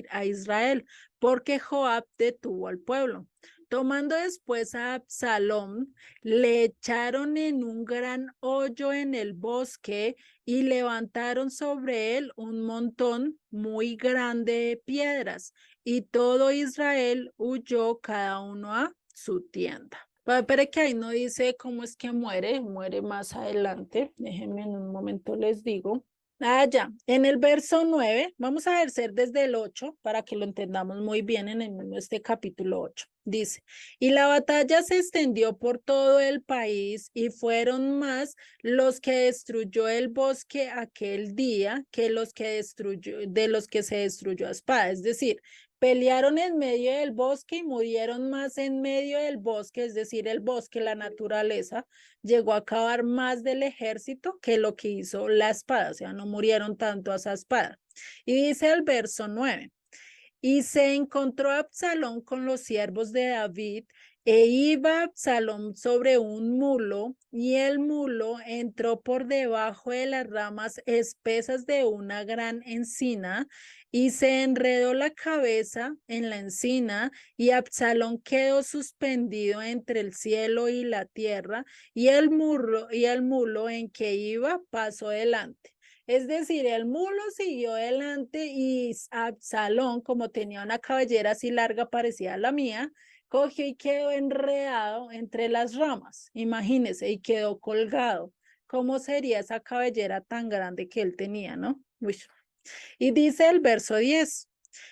a Israel, porque Joab detuvo al pueblo. Tomando después a Absalom, le echaron en un gran hoyo en el bosque y levantaron sobre él un montón muy grande de piedras, y todo Israel huyó cada uno a su tienda. Pero que ahí no dice cómo es que muere más adelante. Déjenme en un momento les digo. Ya, en el verso 9, vamos a ver desde el 8 para que lo entendamos muy bien este capítulo 8. Dice, y la batalla se extendió por todo el país y fueron más los que destruyó el bosque aquel día que de los que se destruyó a espada. Es decir, pelearon en medio del bosque y murieron más en medio del bosque, es decir, el bosque, la naturaleza, llegó a acabar más del ejército que lo que hizo la espada, o sea, no murieron tanto a esa espada. Y dice el verso 9, y se encontró Absalón con los siervos de David, e iba Absalón sobre un mulo, y el mulo entró por debajo de las ramas espesas de una gran encina, y se enredó la cabeza en la encina, y Absalón quedó suspendido entre el cielo y la tierra, y el mulo en que iba pasó delante. Es decir, el mulo siguió adelante y Absalón, como tenía una cabellera así larga, parecida a la mía, cogió y quedó enredado entre las ramas. Imagínese, y quedó colgado. ¿Cómo sería esa cabellera tan grande que él tenía, no? Uy. Y dice el verso 10.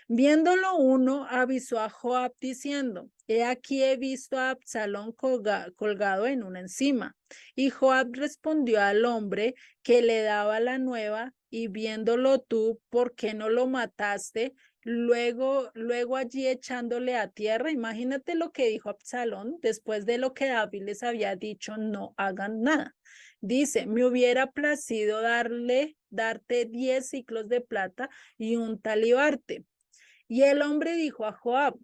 Viéndolo uno, avisó a Joab diciendo, He aquí he visto a Absalón colgado en una encima. Y Joab respondió al hombre que le daba la nueva, y viéndolo tú, ¿por qué no lo mataste? Luego allí echándole a tierra. Imagínate lo que dijo Absalón después de lo que David les había dicho, no hagan nada. Dice, me hubiera placido darte 10 ciclos de plata y un talibarte. Y el hombre dijo a Joab,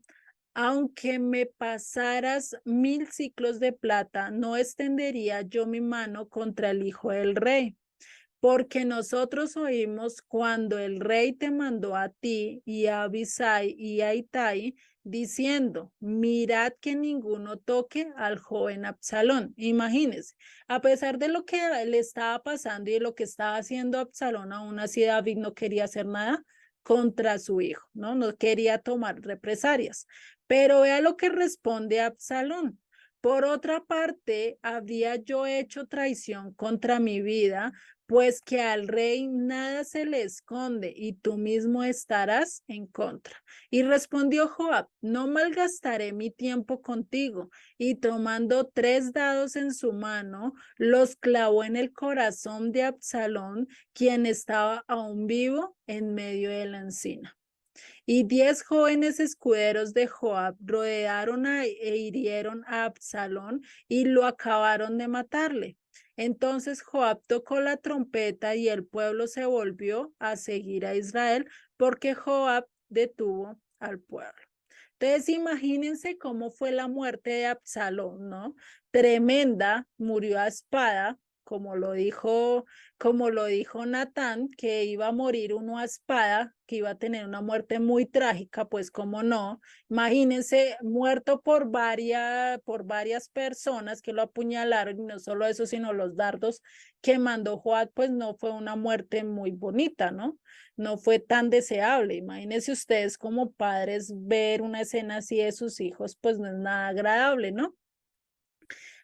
aunque me pasaras 1000 ciclos de plata, no extendería yo mi mano contra el hijo del rey. Porque nosotros oímos cuando el rey te mandó a ti y a Abisai y a Itai diciendo, mirad que ninguno toque al joven Absalón. Imagínense, a pesar de lo que le estaba pasando y de lo que estaba haciendo Absalón, aún así David no quería hacer nada contra su hijo, ¿no? No quería tomar represalias. Pero vea lo que responde Absalón. Por otra parte, habría yo hecho traición contra mi vida, pues que al rey nada se le esconde y tú mismo estarás en contra. Y respondió Joab, no malgastaré mi tiempo contigo. Y tomando 3 dados en su mano, los clavó en el corazón de Absalón, quien estaba aún vivo en medio de la encina. Y 10 jóvenes escuderos de Joab rodearon e hirieron a Absalón y lo acabaron de matarle. Entonces Joab tocó la trompeta y el pueblo se volvió a seguir a Israel porque Joab detuvo al pueblo. Entonces imagínense cómo fue la muerte de Absalón, ¿no? Tremenda, murió a espada, como lo dijo Natán, que iba a morir uno a espada, que iba a tener una muerte muy trágica, pues cómo no. Imagínense, muerto por varias personas que lo apuñalaron, y no solo eso, sino los dardos que mandó Joab, pues no fue una muerte muy bonita, ¿no? No fue tan deseable. Imagínense ustedes como padres ver una escena así de sus hijos, pues no es nada agradable, ¿no?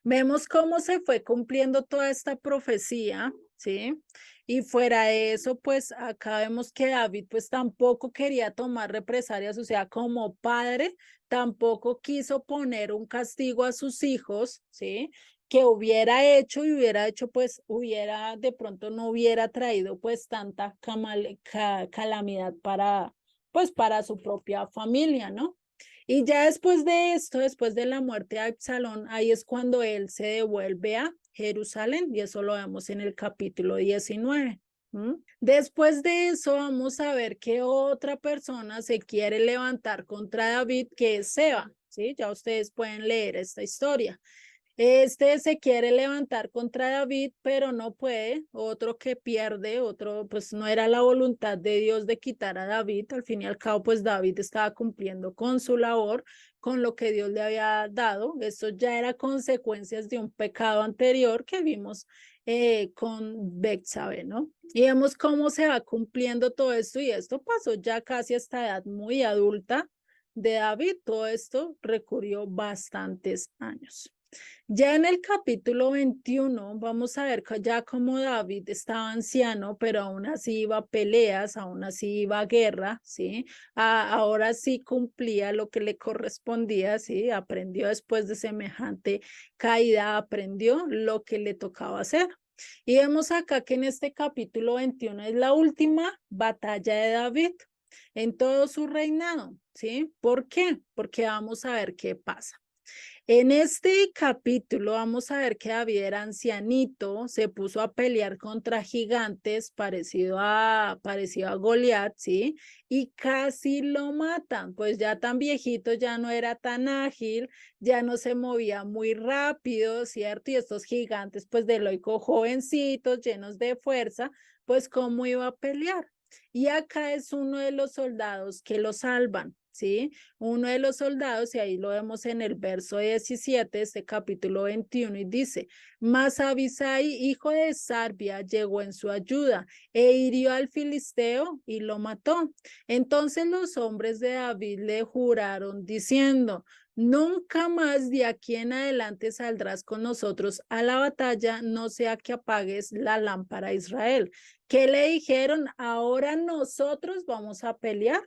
Vemos cómo se fue cumpliendo toda esta profecía, ¿sí? Y fuera de eso, pues acá vemos que David pues tampoco quería tomar represalias, o sea, como padre, tampoco quiso poner un castigo a sus hijos, ¿sí? Que hubiera hecho, pues hubiera, de pronto no hubiera traído pues tanta calamidad pues para su propia familia, ¿no? Y ya después de esto, después de la muerte de Absalón, ahí es cuando él se devuelve a Jerusalén, y eso lo vemos en el capítulo 19. Después de eso, vamos a ver que otra persona se quiere levantar contra David, que es Seba, ¿sí? Ya ustedes pueden leer esta historia. Este se quiere levantar contra David, pero no puede. Otro que pierde, otro, pues no era la voluntad de Dios de quitar a David. Al fin y al cabo, pues David estaba cumpliendo con su labor, con lo que Dios le había dado. Esto ya era consecuencias de un pecado anterior que vimos con Betsabé, ¿no? Y vemos cómo se va cumpliendo todo esto, y esto pasó ya casi hasta edad muy adulta de David. Todo esto recurrió bastantes años. Ya en el capítulo 21 vamos a ver ya cómo David estaba anciano, pero aún así iba a peleas, aún así iba a guerra, ¿sí? Ahora sí cumplía lo que le correspondía, ¿sí? Aprendió después de semejante caída, aprendió lo que le tocaba hacer. Y vemos acá que en este capítulo 21 es la última batalla de David en todo su reinado, ¿sí? ¿Por qué? Porque vamos a ver qué pasa. En este capítulo vamos a ver que David era ancianito, se puso a pelear contra gigantes parecido a Goliat, ¿sí? Y casi lo matan, pues ya tan viejito, ya no era tan ágil, ya no se movía muy rápido, ¿cierto? Y estos gigantes, pues de loico jovencitos, llenos de fuerza, pues ¿cómo iba a pelear? Y acá es uno de los soldados que lo salvan, ¿sí? Uno de los soldados, y ahí lo vemos en el verso 17, este capítulo 21, y dice, mas Abisai, hijo de Sarbia, llegó en su ayuda e hirió al filisteo y lo mató. Entonces los hombres de David le juraron diciendo, nunca más de aquí en adelante saldrás con nosotros a la batalla, no sea que apagues la lámpara a Israel. ¿Qué le dijeron? Ahora nosotros vamos a pelear.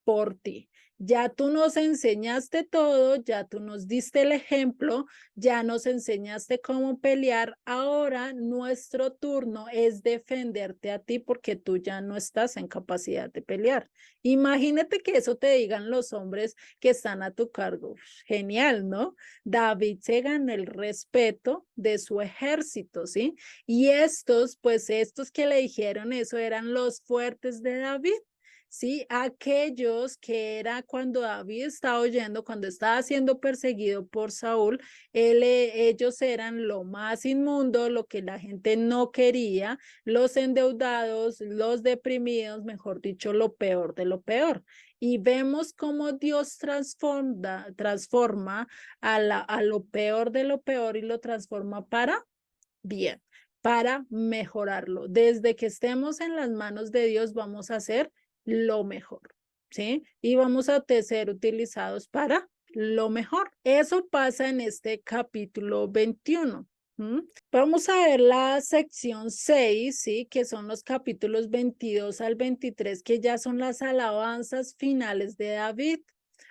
por ti. Ya tú nos enseñaste todo, ya tú nos diste el ejemplo, ya nos enseñaste cómo pelear. Ahora nuestro turno es defenderte a ti porque tú ya no estás en capacidad de pelear. Imagínate que eso te digan los hombres que están a tu cargo. Genial, ¿no? David se ganó el respeto de su ejército, ¿sí? Y estos, pues estos que le dijeron eso eran los fuertes de David. Sí, aquellos que era cuando David estaba huyendo, cuando estaba siendo perseguido por Saúl, ellos eran lo más inmundo, lo que la gente no quería, los endeudados, los deprimidos, mejor dicho, lo peor de lo peor. Y vemos cómo Dios transforma a lo peor de lo peor y lo transforma para bien, para mejorarlo. Desde que estemos en las manos de Dios, vamos a hacer lo mejor, ¿sí? Y vamos a ser utilizados para lo mejor. Eso pasa en este capítulo 21. Vamos a ver la sección 6, ¿sí? Que son los capítulos 22 al 23, que ya son las alabanzas finales de David.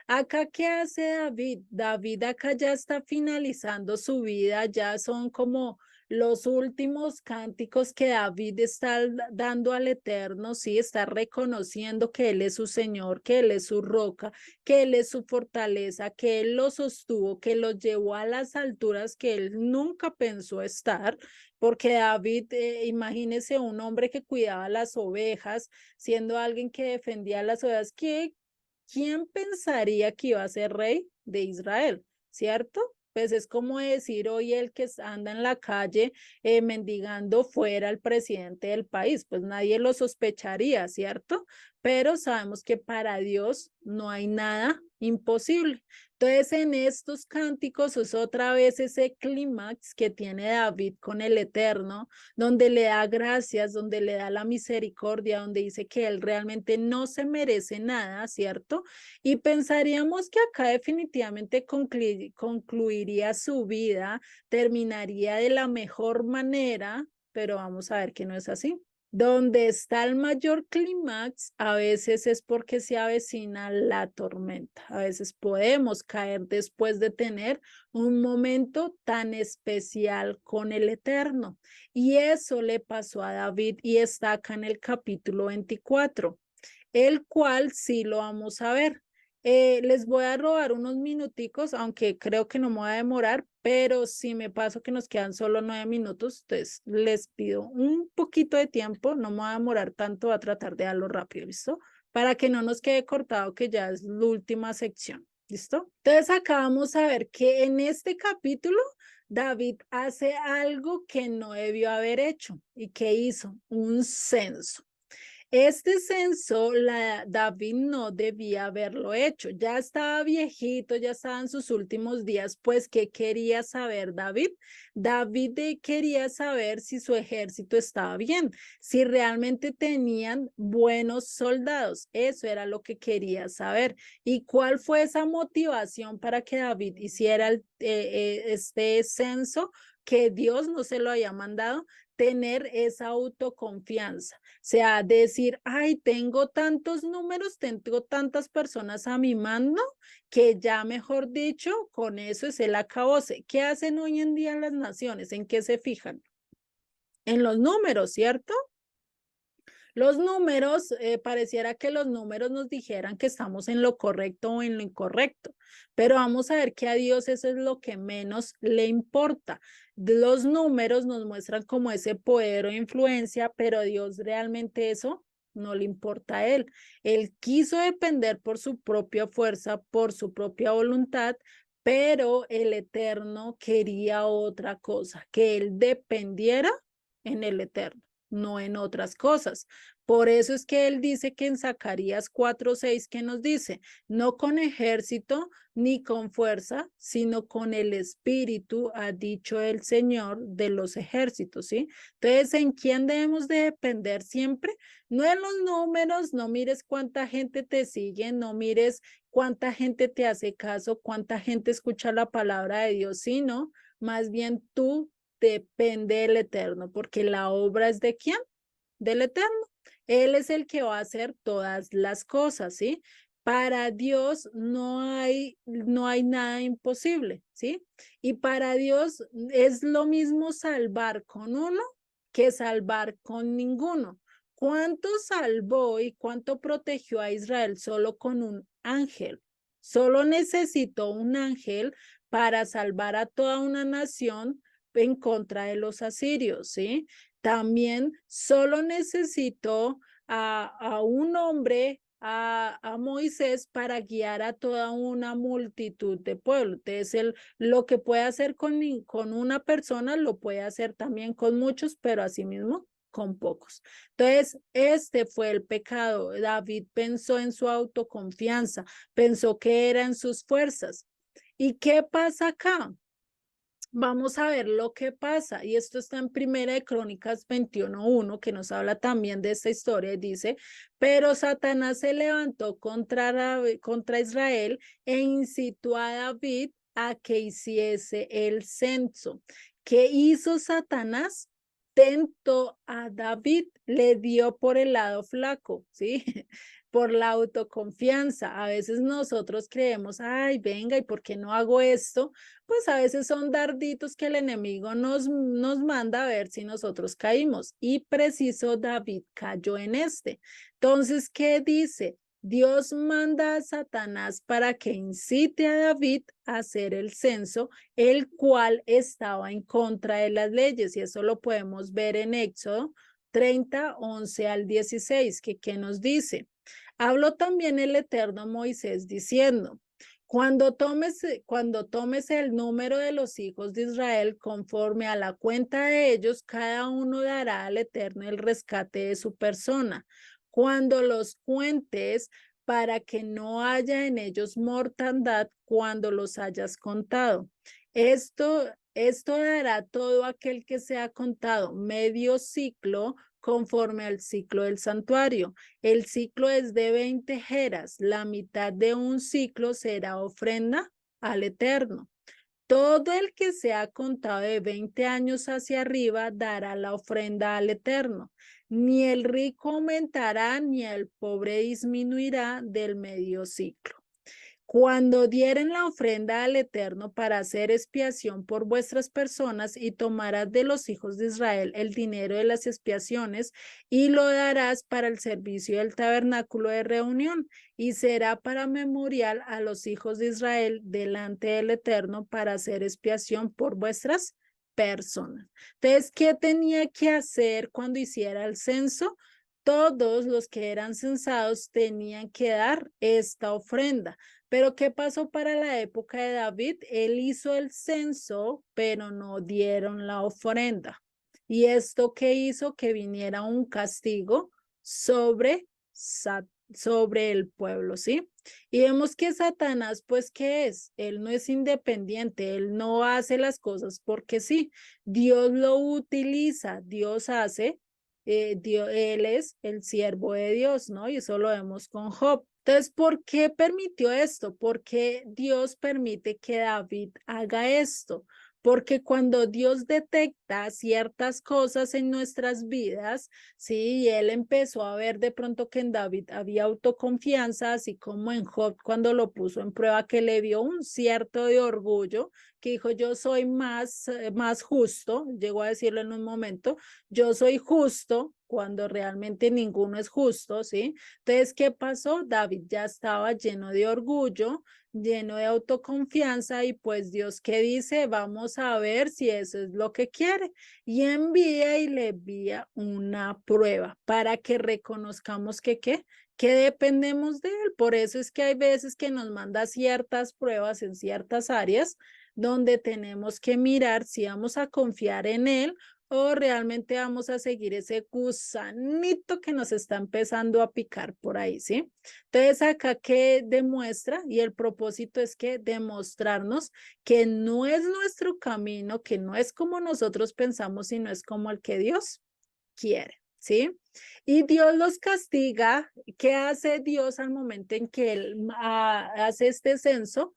Acá, ¿qué hace David? David acá ya está finalizando su vida, ya son como los últimos cánticos que David está dando al Eterno, sí, está reconociendo que Él es su Señor, que Él es su roca, que Él es su fortaleza, que Él lo sostuvo, que lo llevó a las alturas que Él nunca pensó estar, porque David, imagínese un hombre que cuidaba las ovejas, siendo alguien que defendía las ovejas, ¿quién pensaría que iba a ser rey de Israel? ¿Cierto? Pues es como decir hoy el que anda en la calle mendigando fuera al presidente del país, pues nadie lo sospecharía, ¿cierto? Pero sabemos que para Dios no hay nada imposible. Entonces, en estos cánticos es otra vez ese clímax que tiene David con el Eterno, donde le da gracias, donde le da la misericordia, donde dice que él realmente no se merece nada, ¿cierto? Y pensaríamos que acá definitivamente concluiría su vida, terminaría de la mejor manera, pero vamos a ver que no es así. Donde está el mayor clímax, a veces es porque se avecina la tormenta. A veces podemos caer después de tener un momento tan especial con el Eterno. Y eso le pasó a David y está acá en el capítulo 24, el cual sí lo vamos a ver. Les voy a robar unos minuticos, aunque creo que no me voy a demorar, pero si me paso que nos quedan solo 9 minutos, entonces les pido un poquito de tiempo, no me voy a demorar tanto, voy a tratar de darlo rápido, ¿listo? Para que no nos quede cortado, que ya es la última sección, ¿listo? Entonces acá vamos a ver que en este capítulo David hace algo que no debió haber hecho. ¿Y qué hizo? Un censo. Este censo, David no debía haberlo hecho. Ya estaba viejito, ya estaba en sus últimos días. Pues, ¿qué quería saber David? David quería saber si su ejército estaba bien, si realmente tenían buenos soldados. Eso era lo que quería saber. ¿Y cuál fue esa motivación para que David hiciera este censo? Que Dios no se lo haya mandado, tener esa autoconfianza, o sea, decir, ay, tengo tantos números, tengo tantas personas a mi mando, que ya mejor dicho, con eso es el acabose. ¿Qué hacen hoy en día las naciones? ¿En qué se fijan? En los números, ¿cierto? Los números, pareciera que los números nos dijeran que estamos en lo correcto o en lo incorrecto, pero vamos a ver que a Dios eso es lo que menos le importa. Los números nos muestran como ese poder o influencia, pero a Dios realmente eso no le importa a él. Él quiso depender por su propia fuerza, por su propia voluntad, pero el Eterno quería otra cosa, que él dependiera en el Eterno, no en otras cosas. Por eso es que él dice que en Zacarías 4:6, que nos dice, no con ejército ni con fuerza, sino con el espíritu, ha dicho el Señor de los ejércitos, ¿sí? Entonces, ¿en quién debemos de depender siempre? No en los números, no mires cuánta gente te sigue, no mires cuánta gente te hace caso, cuánta gente escucha la palabra de Dios, sino más bien tú depende del Eterno, porque la obra es ¿de quién? Del Eterno. Él es el que va a hacer todas las cosas, ¿sí? Para Dios no hay nada imposible, ¿sí? Y para Dios es lo mismo salvar con uno que salvar con ninguno. ¿Cuánto salvó y cuánto protegió a Israel solo con un ángel? Solo necesitó un ángel para salvar a toda una nación en contra de los asirios, ¿sí? También solo necesitó a un hombre, a Moisés, para guiar a toda una multitud de pueblos. Entonces, lo que puede hacer con una persona, lo puede hacer también con muchos, pero asimismo con pocos. Entonces, este fue el pecado. David pensó en su autoconfianza, pensó que era en sus fuerzas. ¿Y qué pasa acá? Vamos a ver lo que pasa, y esto está en Primera de Crónicas 21:1, que nos habla también de esta historia, y dice: pero Satanás se levantó contra Israel e incitó a David a que hiciese el censo. ¿Qué hizo Satanás? Tentó a David, le dio por el lado flaco, ¿sí? Por la autoconfianza. A veces nosotros creemos, ay, venga, ¿y por qué no hago esto? Pues a veces son darditos que el enemigo nos manda a ver si nosotros caímos. Y preciso David cayó en este. Entonces, ¿qué dice? Dios manda a Satanás para que incite a David a hacer el censo, el cual estaba en contra de las leyes. Y eso lo podemos ver en Éxodo 30:11-16, que ¿qué nos dice? Habló también el Eterno Moisés diciendo: cuando tomes el número de los hijos de Israel conforme a la cuenta de ellos, cada uno dará al Eterno el rescate de su persona. Cuando los cuentes, para que no haya en ellos mortandad cuando los hayas contado. Esto dará todo aquel que sea contado medio ciclo conforme al ciclo del santuario. El ciclo es de 20 jeras. La mitad de un ciclo será ofrenda al Eterno. Todo el que sea contado de 20 años hacia arriba dará la ofrenda al Eterno. Ni el rico aumentará, ni el pobre disminuirá del medio ciclo. Cuando dieren la ofrenda al Eterno para hacer expiación por vuestras personas, y tomarás de los hijos de Israel el dinero de las expiaciones y lo darás para el servicio del tabernáculo de reunión, y será para memorial a los hijos de Israel delante del Eterno para hacer expiación por vuestras personas. Entonces, ¿qué tenía que hacer cuando hiciera el censo? Todos los que eran censados tenían que dar esta ofrenda. Pero ¿qué pasó para la época de David? Él hizo el censo, pero no dieron la ofrenda. ¿Y esto qué hizo? Que viniera un castigo sobre, sobre el pueblo, ¿sí? Y vemos que Satanás, pues, ¿qué es? Él no es independiente, él no hace las cosas porque sí. Dios lo utiliza, Dios hace, él es el siervo de Dios, ¿no? Y eso lo vemos con Job. Entonces, ¿por qué permitió esto? ¿Por qué Dios permite que David haga esto? Porque cuando Dios detecta ciertas cosas en nuestras vidas, sí, y él empezó a ver de pronto que en David había autoconfianza, así como en Job cuando lo puso en prueba, que le vio un cierto de orgullo, que dijo: yo soy más justo, llegó a decirlo en un momento: yo soy justo, cuando realmente ninguno es justo, ¿sí? Entonces, ¿qué pasó? David ya estaba lleno de orgullo, lleno de autoconfianza, y pues Dios, ¿qué dice? Vamos a ver si eso es lo que quiere. Y envía y le envía una prueba para que reconozcamos que dependemos de él. Por eso es que hay veces que nos manda ciertas pruebas en ciertas áreas donde tenemos que mirar si vamos a confiar en él o realmente vamos a seguir ese gusanito que nos está empezando a picar por ahí, ¿sí? Entonces, acá que demuestra, y el propósito es que demostrarnos que no es nuestro camino, que no es como nosotros pensamos, sino es como el que Dios quiere, ¿sí? Y Dios los castiga. ¿Qué hace Dios al momento en que él hace este censo?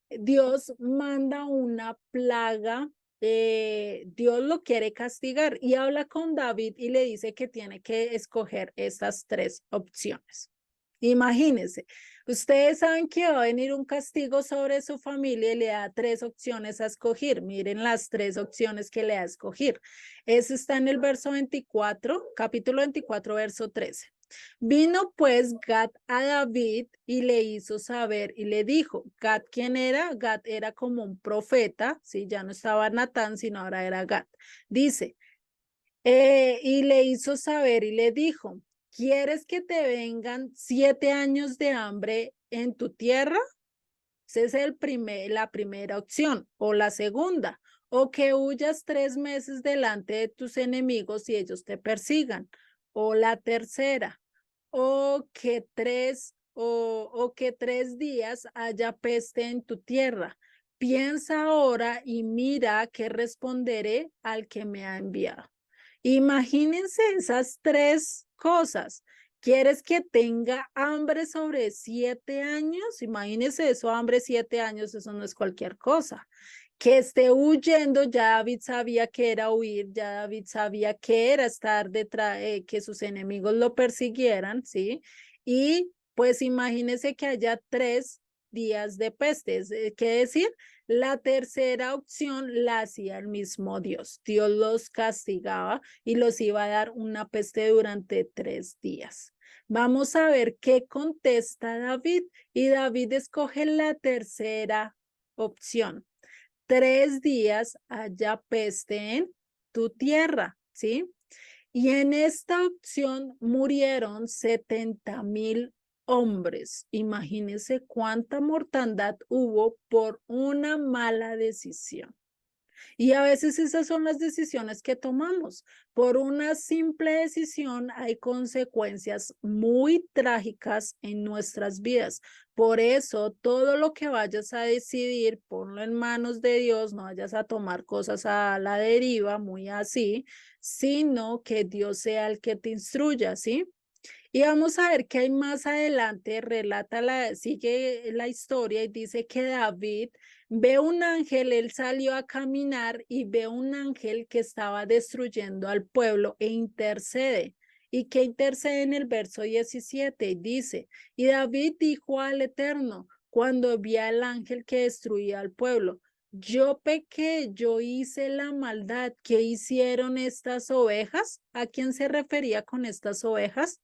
Dios manda una plaga. Dios lo quiere castigar y habla con David y le dice que tiene que escoger estas tres opciones. Imagínense, ustedes saben que va a venir un castigo sobre su familia y le da 3 opciones a escoger. Miren las 3 opciones que le da a escoger. Eso está en el verso 24, capítulo 24, verso 13. Vino pues Gad a David y le hizo saber y le dijo, Gad, ¿quién era? Gad era como un profeta, ¿sí? Ya no estaba Natán, sino ahora era Gad. Dice, y le hizo saber y le dijo, ¿quieres que te vengan 7 años de hambre en tu tierra? Esa es la primera opción. O la segunda, o que huyas 3 meses delante de tus enemigos y ellos te persigan. O la tercera, o que 3 días haya peste en tu tierra. Piensa ahora y mira qué responderé al que me ha enviado. Imagínense esas 3 cosas. ¿Quieres que tenga hambre sobre 7 años? Imagínense eso, hambre 7 años, eso no es cualquier cosa. Que esté huyendo, ya David sabía que era huir, ya David sabía que era estar detrás, que sus enemigos lo persiguieran, ¿sí? Y pues imagínense que haya 3 días de peste, ¿qué decir? La tercera opción la hacía el mismo Dios. Dios los castigaba y los iba a dar una peste durante 3 días. Vamos a ver qué contesta David. Y David escoge la tercera opción. 3 días haya peste en tu tierra, ¿sí? Y en esta opción murieron 70,000 hombres. Imagínense cuánta mortandad hubo por una mala decisión. Y a veces esas son las decisiones que tomamos. Por una simple decisión hay consecuencias muy trágicas en nuestras vidas. Por eso, todo lo que vayas a decidir, ponlo en manos de Dios, no vayas a tomar cosas a la deriva, muy así, sino que Dios sea el que te instruya, ¿sí? Y vamos a ver qué hay más adelante, sigue la historia y dice que David ve un ángel, él salió a caminar y ve un ángel que estaba destruyendo al pueblo e intercede. ¿Y que intercede en el verso 17? Dice, y David dijo al Eterno, cuando vi al ángel que destruía al pueblo, yo pequé, yo hice la maldad. ¿Qué hicieron estas ovejas? ¿A quién se refería con estas ovejas?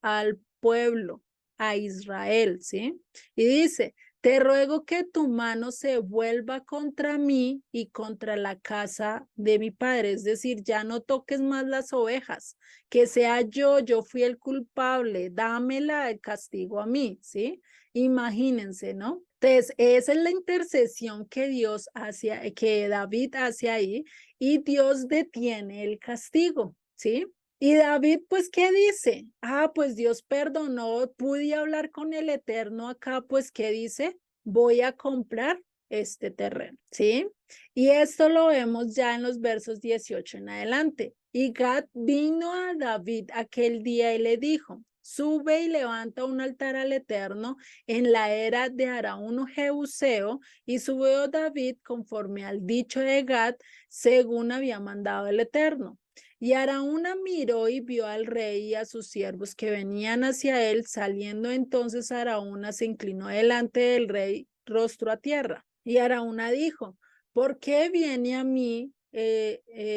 Al pueblo, a Israel, ¿sí? Y dice, te ruego que tu mano se vuelva contra mí y contra la casa de mi padre. Es decir, ya no toques más las ovejas, que sea yo fui el culpable, dámela el castigo a mí, ¿sí? Imagínense, ¿no? Entonces, esa es la intercesión que Dios hace, que David hace ahí, y Dios detiene el castigo, ¿sí? Y David, pues, ¿qué dice? Pues Dios perdonó, pude hablar con el Eterno acá, pues, ¿qué dice? Voy a comprar este terreno, ¿sí? Y esto lo vemos ya en los versos 18 en adelante. Y Gad vino a David aquel día y le dijo, sube y levanta un altar al Eterno en la era de Araúno Jebuseo, y subió David conforme al dicho de Gad, según había mandado el Eterno. Y Araúna miró y vio al rey y a sus siervos que venían hacia él. Saliendo entonces Araúna se inclinó delante del rey, rostro a tierra. Y Araúna dijo, ¿por qué viene a mí,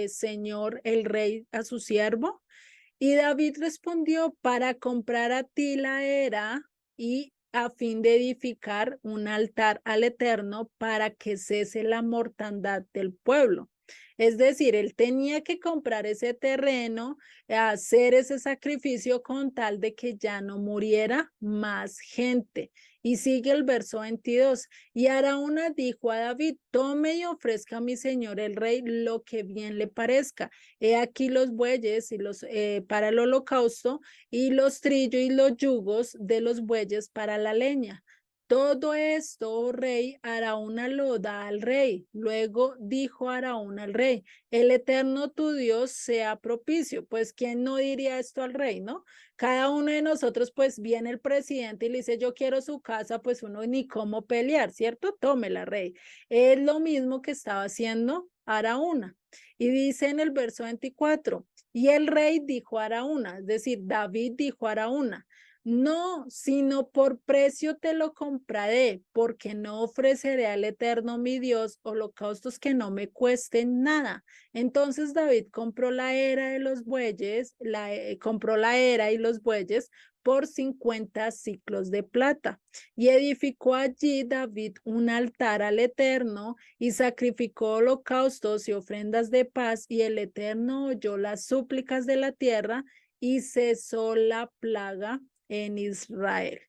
señor el rey, a su siervo? Y David respondió, para comprar a ti la era y a fin de edificar un altar al Eterno para que cese la mortandad del pueblo. Es decir, él tenía que comprar ese terreno, hacer ese sacrificio con tal de que ya no muriera más gente. Y sigue el verso 22. Y Araúna dijo a David, tome y ofrezca a mi señor el rey lo que bien le parezca. He aquí los bueyes y para el holocausto, y los trillos y los yugos de los bueyes para la leña. Todo esto, oh rey, Araúna lo da al rey. Luego dijo Araúna al rey, el Eterno tu Dios sea propicio. Pues, ¿quién no diría esto al rey, no? Cada uno de nosotros, pues, viene el presidente y le dice, yo quiero su casa, pues uno ni cómo pelear, ¿cierto? Tómela, rey. Es lo mismo que estaba haciendo Araúna. Y dice en el verso 24, y el rey dijo a Araúna, es decir, David dijo a Araúna, No, sino por precio te lo compraré, porque no ofreceré al Eterno mi Dios holocaustos que no me cuesten nada. Entonces David compró la era de los bueyes, compró la era y los bueyes por 50 siclos de plata. Y edificó allí David un altar al Eterno y sacrificó holocaustos y ofrendas de paz, y el Eterno oyó las súplicas de la tierra y cesó la plaga en Israel.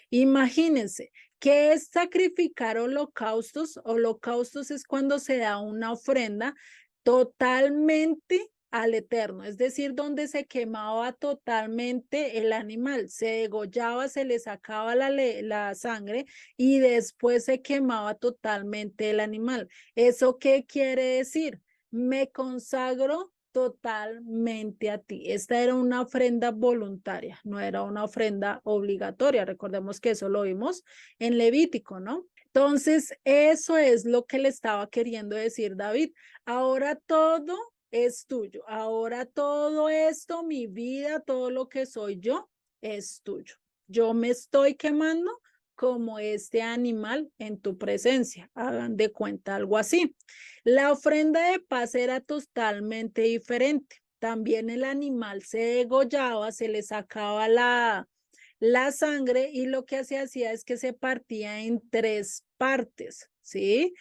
Imagínense, ¿qué es sacrificar holocaustos? Holocaustos es cuando se da una ofrenda totalmente al Eterno, es decir, donde se quemaba totalmente el animal, se degollaba, se le sacaba la sangre y después se quemaba totalmente el animal. ¿Eso qué quiere decir? Me consagro totalmente a ti. Esta era una ofrenda voluntaria, no era una ofrenda obligatoria. Recordemos que eso lo vimos en Levítico, ¿no? Entonces, eso es lo que le estaba queriendo decir David. Ahora todo es tuyo. Ahora todo esto, mi vida, todo lo que soy yo, es tuyo. Yo me estoy quemando como este animal en tu presencia. Hagan de cuenta algo así. La ofrenda de paz era totalmente diferente. También el animal se degollaba, se le sacaba la sangre y lo que se hacía es que se partía en 3 partes, ¿sí?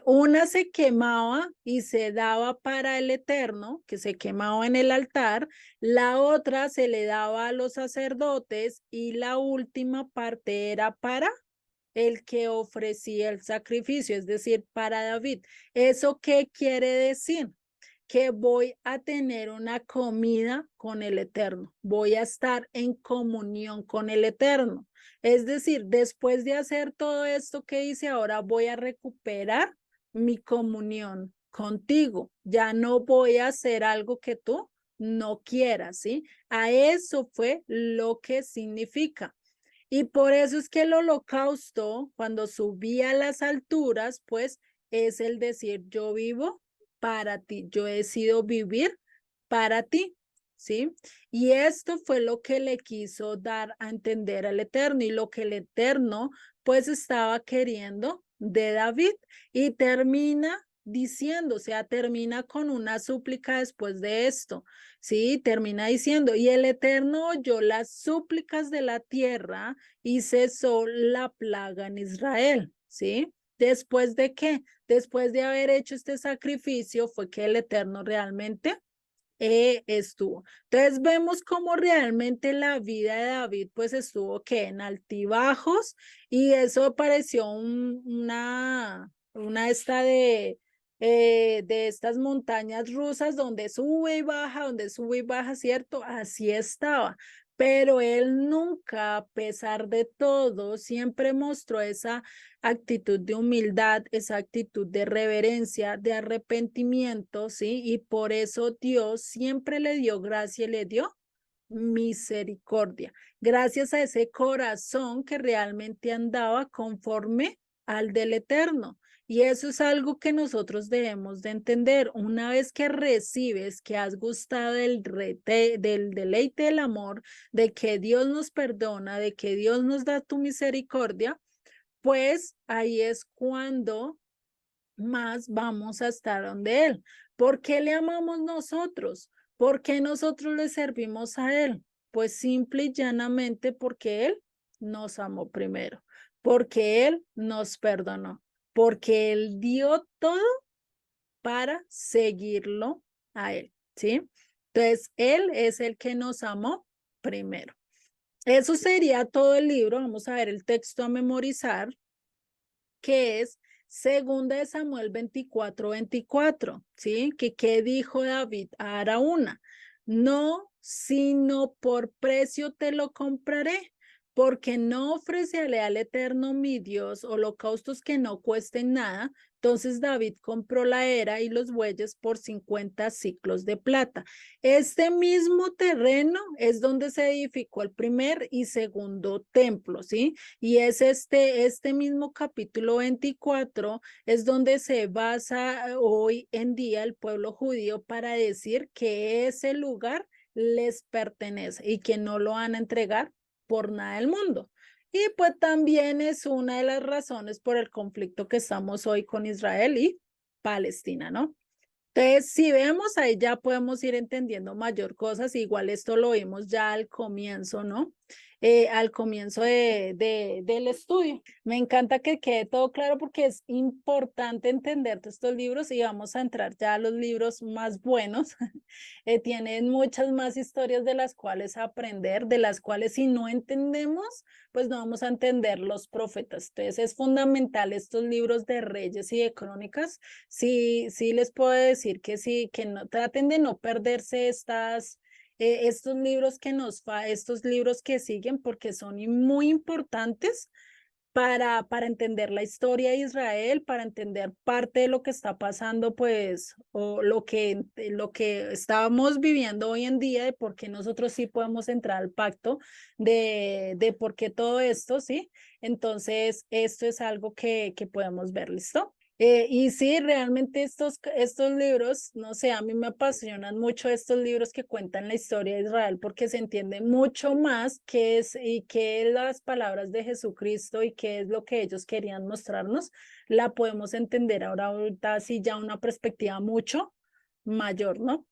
Una se quemaba y se daba para el Eterno, que se quemaba en el altar, la otra se le daba a los sacerdotes y la última parte era para el que ofrecía el sacrificio, es decir, para David. ¿Eso qué quiere decir? Que voy a tener una comida con el Eterno, voy a estar en comunión con el Eterno. Es decir, después de hacer todo esto que hice, ahora voy a recuperar mi comunión contigo. Ya no voy a hacer algo que tú no quieras, ¿sí? A eso fue lo que significa. Y por eso es que el holocausto, cuando subía a las alturas, pues es el decir, yo vivo para ti, yo decido vivir para ti, ¿sí? Y esto fue lo que le quiso dar a entender al Eterno y lo que el Eterno pues estaba queriendo de David y termina diciendo, o sea, termina con una súplica después de esto, ¿sí? Termina diciendo, y el Eterno oyó las súplicas de la tierra y cesó la plaga en Israel, ¿sí? ¿Después de qué? Después de haber hecho este sacrificio fue que el Eterno realmente estuvo. Entonces vemos cómo realmente la vida de David pues estuvo que en altibajos y eso pareció una de estas montañas rusas donde sube y baja, ¿cierto? Así estaba. Pero él nunca, a pesar de todo, siempre mostró esa actitud de humildad, esa actitud de reverencia, de arrepentimiento, ¿sí? Y por eso Dios siempre le dio gracia y le dio misericordia, gracias a ese corazón que realmente andaba conforme al del Eterno. Y eso es algo que nosotros debemos de entender. Una vez que recibes, que has gustado del deleite del amor, de que Dios nos perdona, de que Dios nos da tu misericordia, pues ahí es cuando más vamos a estar donde Él. ¿Por qué le amamos nosotros? ¿Por qué nosotros le servimos a Él? Pues simple y llanamente porque Él nos amó primero, porque Él nos perdonó, porque Él dio todo para seguirlo a Él, ¿sí? Entonces, Él es el que nos amó primero. Eso sería todo el libro. Vamos a ver el texto a memorizar, que es segunda de Samuel 24:24, ¿sí? ¿Qué dijo David a Araúna? No, sino por precio te lo compraré, porque no ofreceré al Eterno mi Dios holocaustos que no cuesten nada. Entonces David compró la era y los bueyes por 50 siclos de plata. Este mismo terreno es donde se edificó el primer y segundo templo, ¿sí? Y es este mismo capítulo 24 es donde se basa hoy en día el pueblo judío para decir que ese lugar les pertenece y que no lo van a entregar por nada del mundo. Y pues también es una de las razones por el conflicto que estamos hoy con Israel y Palestina, ¿no? Entonces, si vemos ahí ya podemos ir entendiendo mayor cosas, igual esto lo vimos ya al comienzo, ¿no? Al comienzo del estudio. Me encanta que quede todo claro porque es importante entender estos libros y vamos a entrar ya a los libros más buenos. Tienen muchas más historias de las cuales aprender, de las cuales si no entendemos, pues no vamos a entender los profetas. Entonces es fundamental estos libros de Reyes y de Crónicas. Sí, sí les puedo decir que sí, que no traten de no perderse estos libros estos libros que siguen porque son muy importantes para entender la historia de Israel, para entender parte de lo que está pasando, pues, o lo que estábamos viviendo hoy en día, de por qué nosotros sí podemos entrar al pacto, de por qué todo esto, ¿sí? Entonces, esto es algo que podemos ver, ¿listo? Y sí, realmente estos libros, no sé, a mí me apasionan mucho estos libros que cuentan la historia de Israel porque se entiende mucho más qué es y qué es las palabras de Jesucristo y qué es lo que ellos querían mostrarnos. La podemos entender ahorita así ya una perspectiva mucho mayor, ¿no?